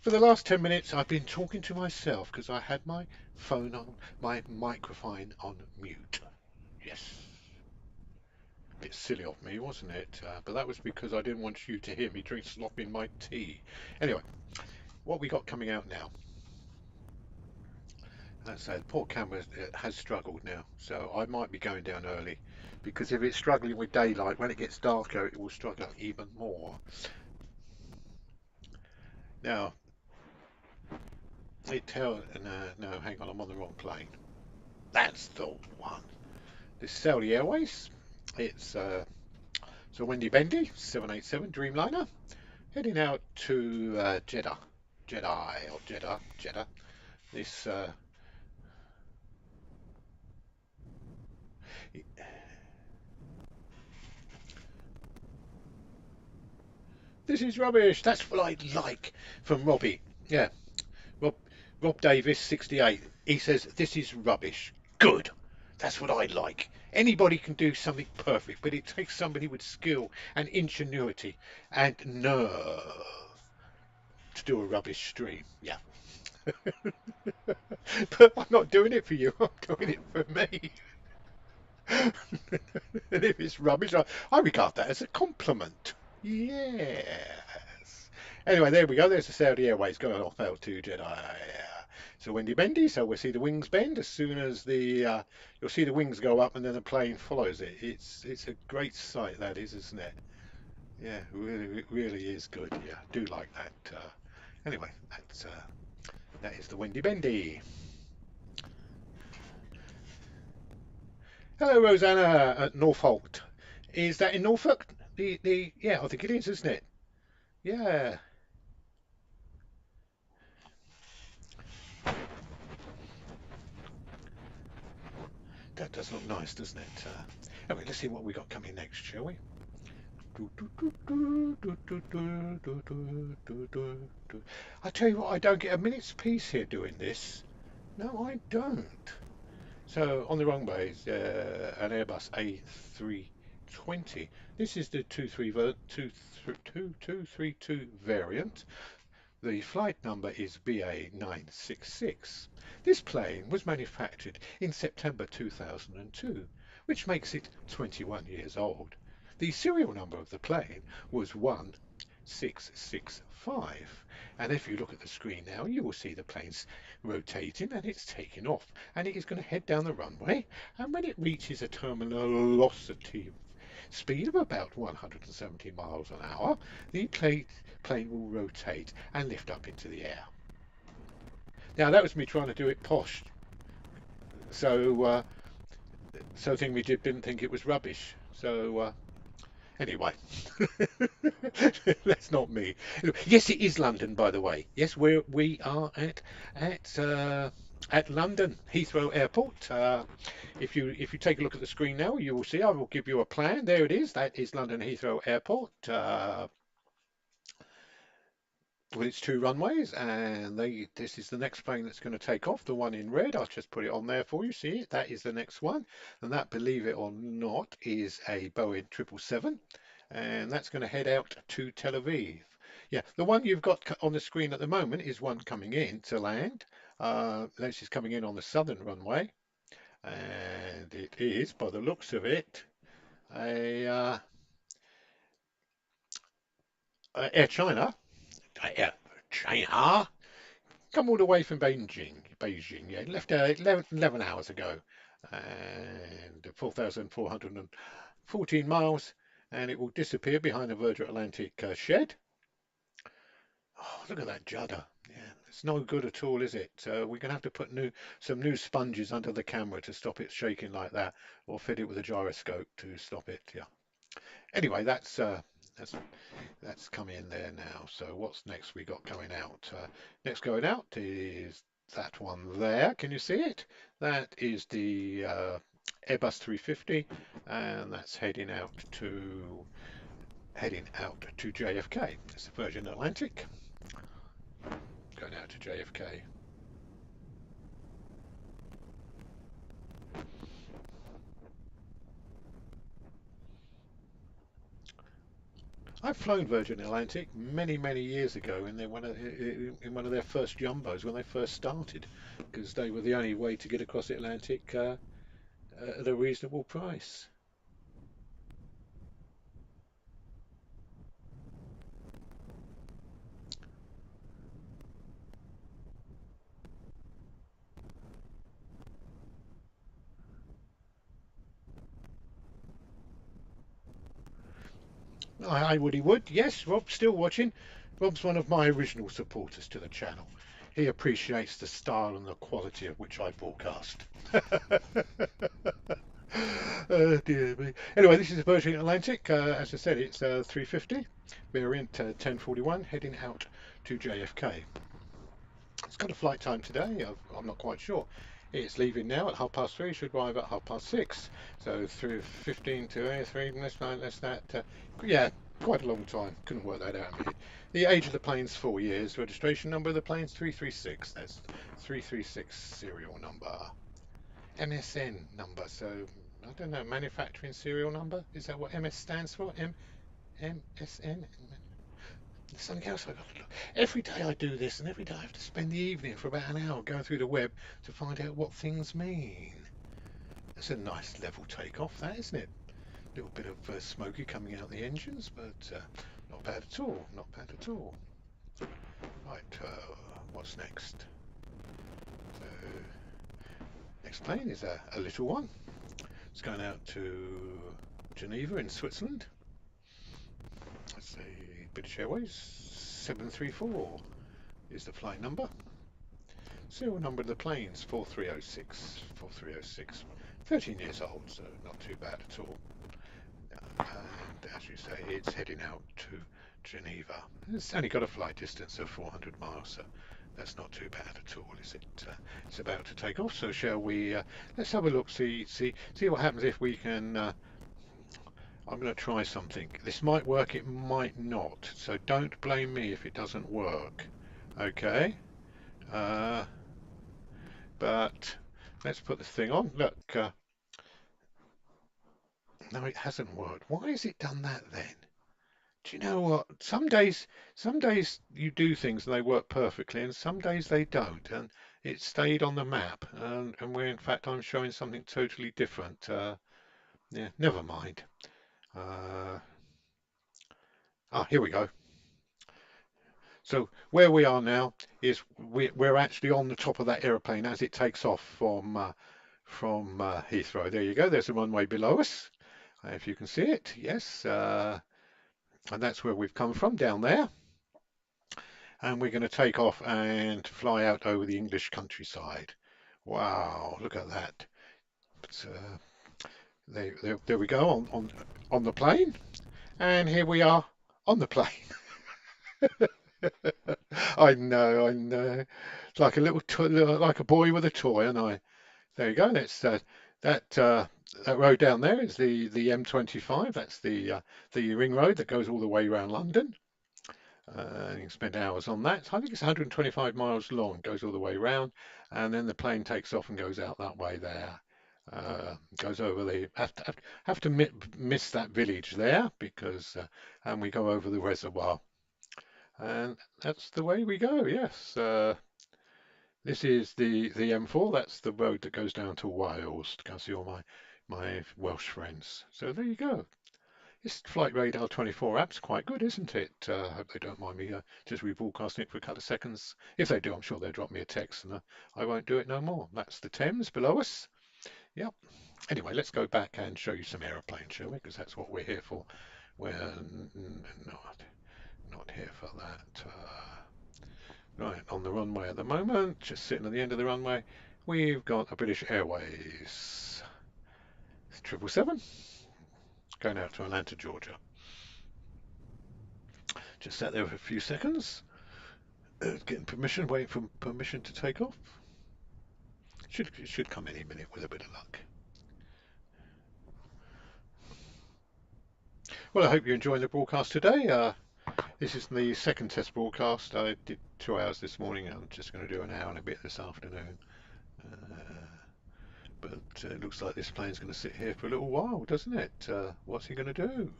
For the last 10 minutes, I've been talking to myself because I had my phone on, my microphone on mute. Yes. Bit silly of me, wasn't it? But that was because I didn't want you to hear me drink slop in my tea. Anyway, what we got coming out now? Let's say the poor camera has struggled now, so I might be going down early because if it's struggling with daylight, when it gets darker, it will struggle even more. Now, no, hang on, I'm on the wrong plane. That's the one. This is Saudi Airways. It's a Wendy Bendy 787 Dreamliner heading out to Jeddah. This this is rubbish. That's what I like from Robbie. Yeah, Rob Rob Davis 68. He says this is rubbish. Good. That's what I like. Anybody can do something perfect, but it takes somebody with skill and ingenuity and nerve to do a rubbish stream. Yeah. But I'm not doing it for you. I'm doing it for me. And if it's rubbish, I regard that as a compliment. Yes. Anyway, there we go. There's the Saudi Airways going off out to Jeddah. So windy bendy, so we'll see the wings bend as soon as you'll see the wings go up and then the plane follows it. It's a great sight that is, isn't it? Yeah, really, it really is good. Yeah, I do like that. Anyway, that is the windy bendy. Hello, Rosanna at Norfolk. Is that in Norfolk? The yeah, I think it is, isn't it? Yeah, that does look nice, doesn't it? Anyway, let's see what we got coming next, shall we? I tell you what, I don't get a minute's peace here doing this. No, I don't. So on the wrong base, an Airbus A320. This is the 2232 variant. The flight number is BA966. This plane was manufactured in September 2002, which makes it 21 years old. The serial number of the plane was 1665. And if you look at the screen now, you will see the plane's rotating and it's taking off. And it is going to head down the runway. And when it reaches a terminal velocity speed of about 170 miles an hour, the plane will rotate and lift up into the air. Now that was me trying to do it posh, so thing we didn't think it was rubbish. Anyway, that's not me. Yes, it is London, by the way. Yes, we are at London Heathrow Airport. If you take a look at the screen now, you will see. I will give you a plan. There it is. That is London Heathrow Airport. With its two runways, and this is the next plane that's going to take off, the one in red. I'll just put it on there for you. See it? That is the next one, and that, believe it or not, is a Boeing 777, and that's going to head out to Tel Aviv. Yeah, the one you've got on the screen at the moment is one coming in to land. This is coming in on the southern runway, and it is, by the looks of it, a Air China. Air China. Come all the way from Beijing, yeah, left 11 hours ago, and 4,414 miles, and it will disappear behind the Virgin Atlantic shed. Oh, look at that judder. Yeah, it's no good at all, is it? We're going to have to put some new sponges under the camera to stop it shaking like that, or fit it with a gyroscope to stop it. Yeah. Anyway, that's that's come in there now. So what's next we got coming out? Next going out is that one there. Can you see it? That is the Airbus 350, and that's heading out to JFK. It's the Virgin Atlantic going out to JFK. I've flown Virgin Atlantic many, many years ago in one of their first jumbos when they first started, because they were the only way to get across the Atlantic at a reasonable price. I would, he would. Yes, Rob's still watching. Rob's one of my original supporters to the channel. He appreciates the style and the quality of which I broadcast. Oh dear me. Anyway, this is Virgin Atlantic. As I said, it's 350. Variant 1041, heading out to JFK. It's got a flight time today. I'm not quite sure. It's leaving now at 3:30. Should arrive at 6:30. So through 15 to 3. That's that. Yeah, quite a long time. Couldn't work that out in a minute. The age of the plane's 4 years. Registration number of the plane's 336. That's 336 serial number. MSN number. So I don't know. Manufacturing serial number. Is that what MS stands for? MSN. There's something else I've got to look. Every day I do this, and every day I have to spend the evening for about an hour going through the web to find out what things mean. That's a nice level takeoff, that, isn't it? A little bit of smoky coming out the engines, but not bad at all. Not bad at all. Right, what's next? So, next plane is a little one. It's going out to Geneva in Switzerland. That's a British Airways 734 is the flight number. Serial number of the plane's 4306. 4306. 13 years old, so not too bad at all. And as you say, it's heading out to Geneva. It's only got a flight distance of 400 miles, so that's not too bad at all, is it? It's about to take off, so shall we? Let's have a look, see what happens if we can. I'm going to try something. This might work, it might not, so don't blame me if it doesn't work. Okay. Uh, but let's put this thing on. Look, no, it hasn't worked. Why has it done that then? Do you know what? Some days you do things and they work perfectly, and some days they don't. And it stayed on the map, and where in fact I'm showing something totally different. Yeah, never mind. Uh, Here we go. So where we are now is we're actually on the top of that aeroplane as it takes off from Heathrow. There you go. There's the runway below us, if you can see it. Yes, and that's where we've come from, down there. And we're going to take off and fly out over the English countryside. Wow, look at that. But, there we go on the plane, and here we are on the plane. I know, I know. It's like a little like a boy with a toy, and I. There you go. That that road down there is the M25. That's the ring road that goes all the way around London. You can spend hours on that. I think it's 125 miles long, goes all the way around, and then the plane takes off and goes out that way there. Goes over the have to miss that village there because and we go over the reservoir, and that's the way we go. Yes, this is the M4. That's the road that goes down to Wales to go see all my Welsh friends. So there you go. This Flight Radar 24 app's quite good, isn't it? I hope they don't mind me just rebroadcasting it for a couple of seconds. If they do, I'm sure they'll drop me a text and I won't do it no more. That's the Thames below us. Yep. Anyway, let's go back and show you some aeroplanes, shall we? Because that's what we're here for. We're not here for that. Right, on the runway at the moment, just sitting at the end of the runway, we've got a British Airways 777 going out to Atlanta, Georgia. Just sat there for a few seconds, getting permission, waiting for permission to take off. It should come any minute with a bit of luck. Well, I hope you're enjoying the broadcast today. This is the second test broadcast. I did 2 hours this morning. I'm just going to do an hour and a bit this afternoon. But it looks like this plane's going to sit here for a little while, doesn't it? What's he going to do?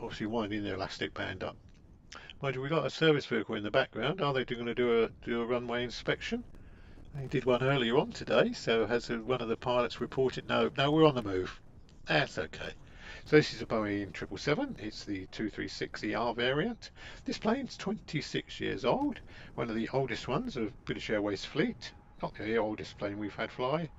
obviously winding the elastic band up. Mind you, we've got a service vehicle in the background. Are they going to do a runway inspection? They did one earlier on today, so has one of the pilots reported? No, no, we're on the move. That's okay. So this is a Boeing 777. It's the 236ER variant. This plane's 26 years old, one of the oldest ones of British Airways fleet. Not the oldest plane we've had fly.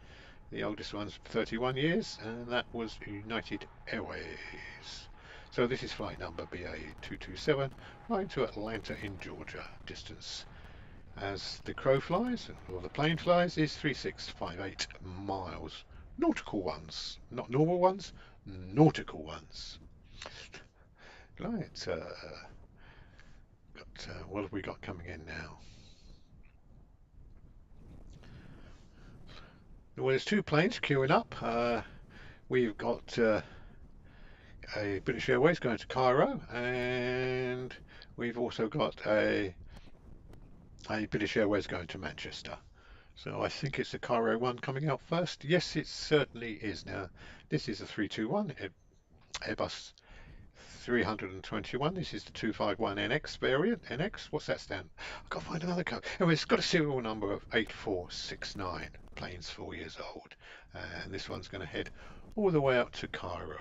The oldest one's 31 years, and that was United Airways. So this is flight number BA227, flying to Atlanta in Georgia. Distance as the crow flies, or the plane flies, is 3658 miles. Nautical ones, not normal ones, nautical ones. Right, what have we got coming in now? Well, there's two planes queuing up. We've got a British Airways going to Cairo, and we've also got a British Airways going to Manchester. So I think it's the Cairo one coming out first. Yes, it certainly is. Now, this is a 321 Airbus 321. This is the 251NX variant. NX, what's that stand? I've got to find another code. Anyway, it's got a serial number of 8469. Plane's 4 years old. And this one's going to head all the way up to Cairo.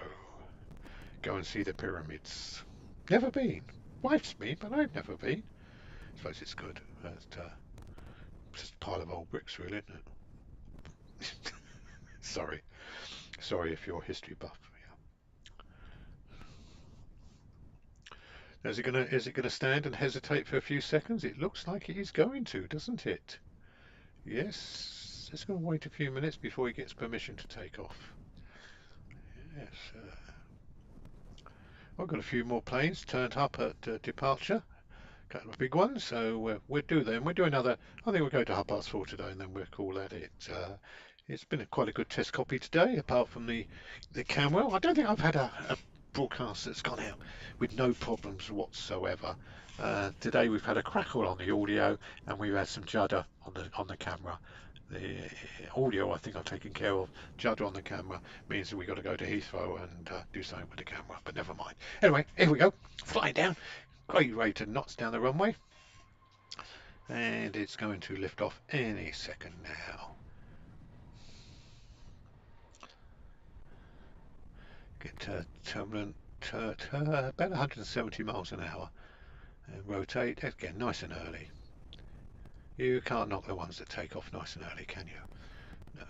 Go and see the pyramids. Never been. Wife's been, but I've never been. I suppose it's good. It's just a pile of old bricks, really, isn't it? Sorry. Sorry if you're a history buff. Yeah. Is it gonna stand and hesitate for a few seconds? It looks like it is going to, doesn't it? Yes. It's going to wait a few minutes before he gets permission to take off. Yes. I've got a few more planes turned up at departure. Couple of big ones, so we'll do them. We'll do another. I think we'll go to 4:30 today, and then we'll call that it. It's been quite a good test copy today, apart from the camera. I don't think I've had a broadcast that's gone out with no problems whatsoever. Today we've had a crackle on the audio, and we've had some judder on the camera. The audio I think I've taken care of. Judder on the camera means that we've got to go to Heathrow and do something with the camera, but never mind. Anyway, here we go, flying down. Great rate of knots down the runway, and it's going to lift off any second now. Get turbulent about 170 miles an hour, and rotate again nice and early. You can't knock the ones that take off nice and early, can you? No.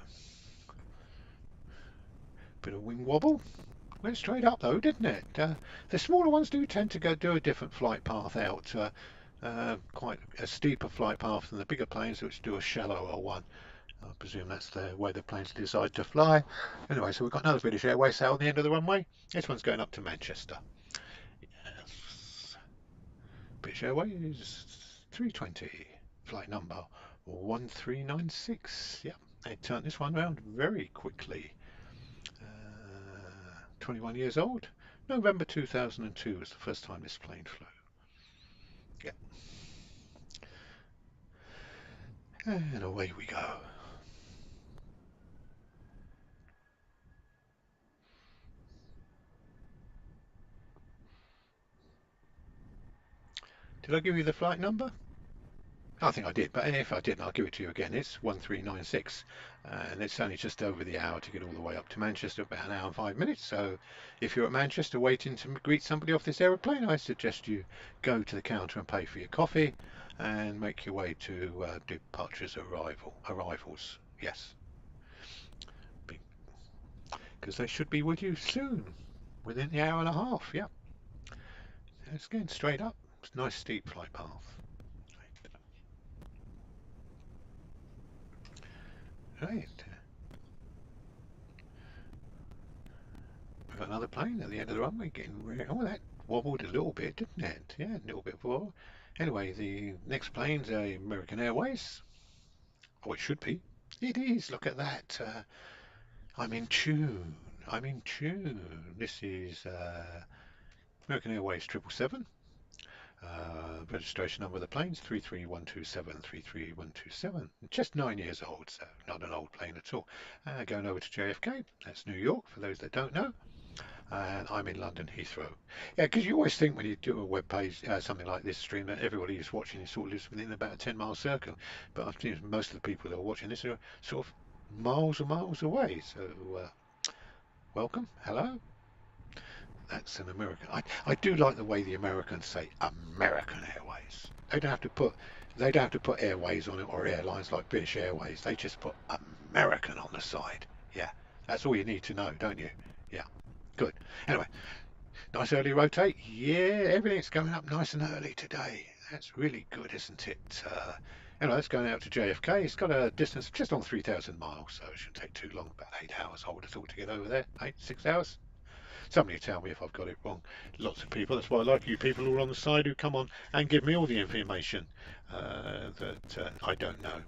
Bit of wing wobble. Went straight up though, didn't it? The smaller ones do tend to do a different flight path out, quite a steeper flight path than the bigger planes, which do a shallower one. I presume that's the way the planes decide to fly. Anyway, so we've got another British Airways out on the end of the runway. This one's going up to Manchester. Yes. British Airways 320, flight number 1396. Yep, they turned this one around very quickly. 21 years old. November 2002 was the first time this plane flew. Yeah. And away we go. Did I give you the flight number? I think I did, but if I didn't, I'll give it to you again. It's 1396, and it's only just over the hour to get all the way up to Manchester, about an hour and 5 minutes. So if you're at Manchester waiting to greet somebody off this aeroplane, I suggest you go to the counter and pay for your coffee and make your way to departures arrivals. Yes, because they should be with you soon, within the hour and a half. Yeah, it's going straight up. It's a nice steep flight path. Right. We've got another plane at the end of the runway getting ready. Oh, that wobbled a little bit, didn't it? Yeah, a little bit before. Anyway, the next plane's American Airways. Oh, it should be. It is. Look at that. I'm in tune. I'm in tune. This is American Airways 777. Registration number of the plane's 33127, 33127. Just 9 years old, so not an old plane at all. Going over to JFK, that's New York, for those that don't know. and I'm in London Heathrow. Yeah, because you always think when you do a web page, something like this stream, that everybody who's watching sort of lives within about a 10-mile circle. But I think most of the people that are watching this are sort of miles and miles away. So, welcome, hello. That's an American. I do like the way the Americans say American Airways. They don't have to put Airways on it or airlines like British Airways. They just put American on the side. Yeah, that's all you need to know, don't you? Yeah, good. Anyway, nice early rotate. Yeah, everything's going up nice and early today. That's really good, isn't it? Anyway, that's going out to JFK. It's got a distance of just on 3,000 miles, so it shouldn't take too long. About 8 hours, I would have thought, to get over there. 6 hours. Somebody tell me if I've got it wrong. Lots of people. That's why I like you people who are on the side who come on and give me all the information that I don't know.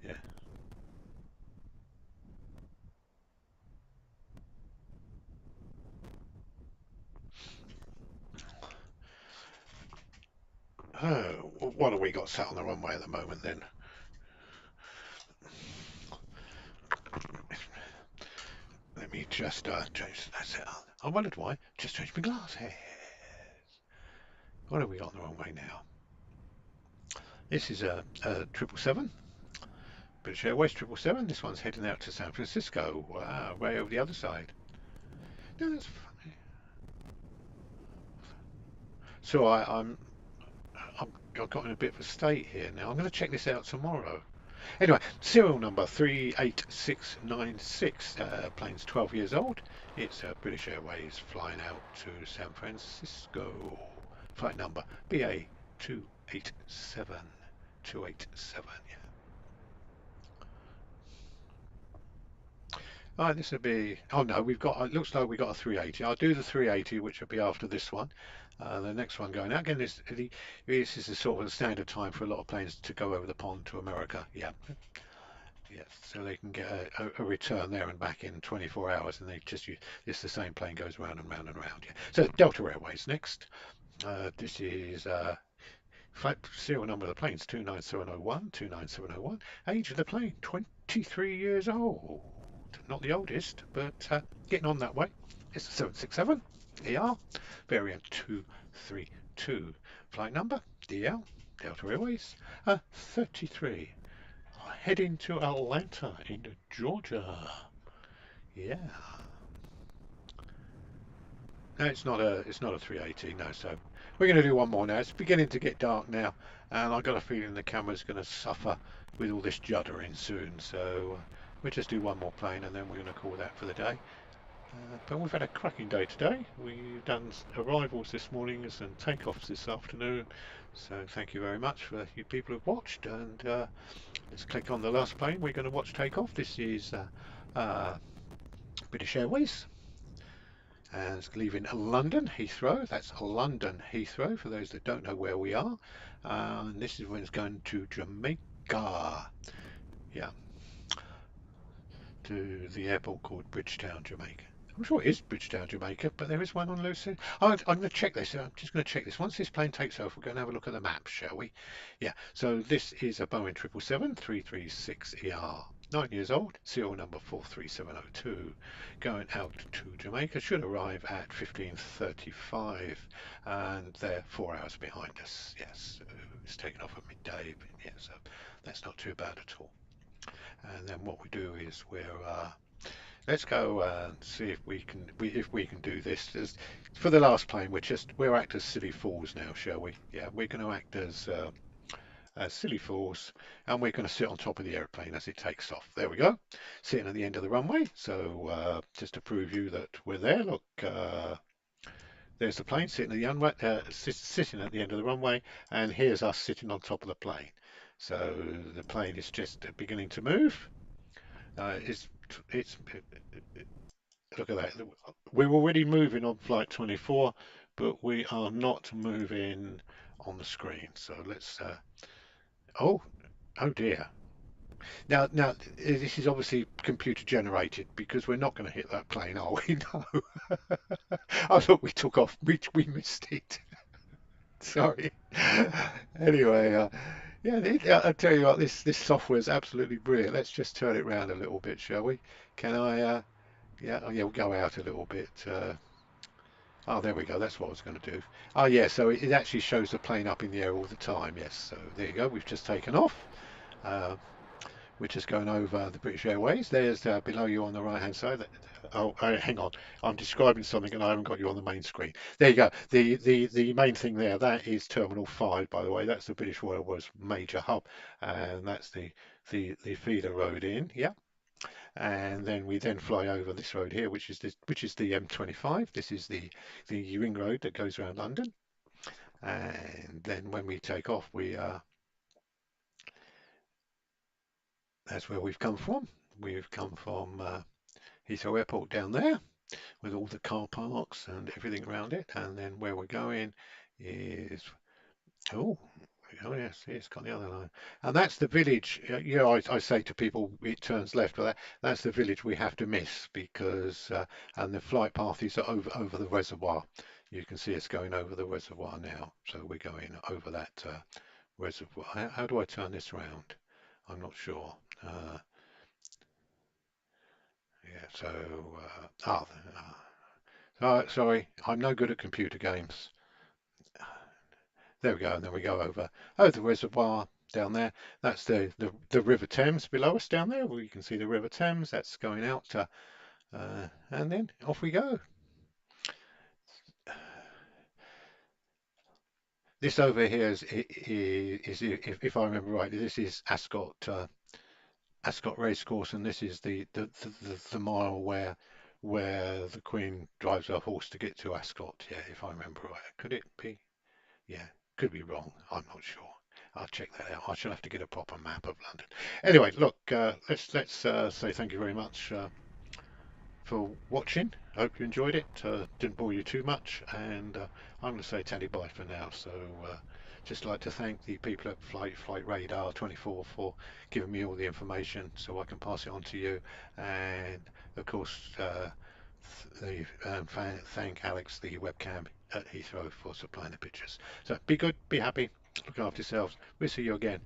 Yeah. Oh, what have we got sat on the runway at the moment then? Let me just change. That's it. I wondered why. Just change my glasses. What have we got on the runway now? This is a 777. British Airways 777. This one's heading out to San Francisco. Wow, way over the other side. No, that's funny. So I've got in a bit of a state here now. I'm going to check this out tomorrow. Anyway, serial number 38696. Plane's 12 years old. It's British Airways flying out to San Francisco. Flight number BA 287. 287. This will be. Oh no, we've got. It looks like we've got a 380. I'll do the 380, which will be after this one. The next one going out again. This is a sort of a standard time for a lot of planes to go over the pond to America. Yeah, yeah. So they can get a return there and back in 24 hours, and they just use. It's the same plane goes round and round and round. Yeah. So Delta Airways next. This is flight serial number of the plane is 29701. 29701. Age of the plane 23 years old. Not the oldest, but getting on that way. It's a 767 ER, variant 232. Flight number DL, Delta Airways, 33. Heading to Atlanta in Georgia. Yeah. No, it's not a 380. No, so we're going to do one more now. It's beginning to get dark now, and I've got a feeling the camera's going to suffer with all this juddering soon. So we'll just do one more plane, and then we're going to call that for the day. But we've had a cracking day today. We've done arrivals this morning and takeoffs this afternoon. So thank you very much for you people who've watched. And let's click on the last plane. We're going to watch takeoff. This is British Airways. And it's leaving London Heathrow. That's London Heathrow for those that don't know where we are. And this is when it's going to Jamaica. Yeah, to the airport called Bridgetown, Jamaica. I'm sure it is Bridgetown, Jamaica, but there is one on Lucy. I'm going to check this. I'm just going to check this. Once this plane takes off, we're going to have a look at the map, shall we? Yeah. So this is a Boeing 777 336ER. 9 years old, serial number 43702, going out to Jamaica. Should arrive at 15:35, and they're 4 hours behind us. Yes, so it's taken off at midday, but yeah, so that's not too bad at all. And then what we do is let's go and see if we can do this. For the last plane, we'll act as silly fools now, shall we? Yeah, we're going to act as silly fools, and we're going to sit on top of the airplane as it takes off. There we go, sitting at the end of the runway. So just to prove you that we're there, look, there's the plane sitting at sitting at the end of the runway, and here's us sitting on top of the plane. So the plane is just beginning to move. It's look at that. We're already moving on flight 24, but we are not moving on the screen. So let's. Oh, oh dear. Now, this is obviously computer generated because we're not going to hit that plane, are we? No. I thought we took off. We missed it. Sorry. Anyway, yeah, I tell you what, this software is absolutely brilliant. Let's just turn it around a little bit, shall we? Can I? Yeah, oh, yeah, we'll go out a little bit. Oh, there we go. That's what I was going to do. Oh, yeah. So it actually shows the plane up in the air all the time. Yes. So there you go. We've just taken off. Uh, we're just going over the British Airways. There's below you on the right-hand side. Oh, hang on. I'm describing something and I haven't got you on the main screen. There you go. The main thing there, that is Terminal 5, by the way. That's the British Railways major hub, and that's the feeder road in. Yeah. And then we then fly over this road here, which is the M25. This is the ring road that goes around London. And then when we take off, we that's where we've come from. We've come from Heathrow Airport down there with all the car parks and everything around it. And then where we're going is oh. Oh yes, it's got the other line, and that's the village. I say to people, it turns left, but that's the village we have to miss because, and the flight path is over the reservoir. You can see us going over the reservoir now, so we're going over that reservoir. How do I turn this round? I'm not sure. Uh, yeah, so sorry, I'm no good at computer games. There we go, and then we go over the reservoir down there. That's the River Thames below us down there. We can see the River Thames. That's going out, and then off we go. This over here is if I remember right, this is Ascot Racecourse, and this is the mile where the Queen drives her horse to get to Ascot. Yeah, if I remember right. Could it be? Yeah, could be wrong. I'm not sure. I'll check that out. I shall have to get a proper map of London. Anyway, look, let's say thank you very much for watching. I hope you enjoyed it. Didn't bore you too much, and I'm going to say tally bye for now. So, just like to thank the people at Flight Radar 24 for giving me all the information so I can pass it on to you, and of course, thank Alex, the webcam at Heathrow, for supplying the pictures. So, be good, be happy, look after yourselves. We'll see you again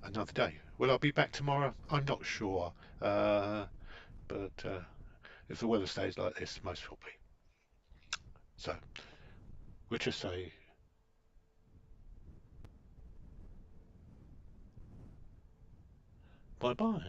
another day. Will I be back tomorrow? I'm not sure, but. If the weather stays like this, most will be. So we'll just say bye bye.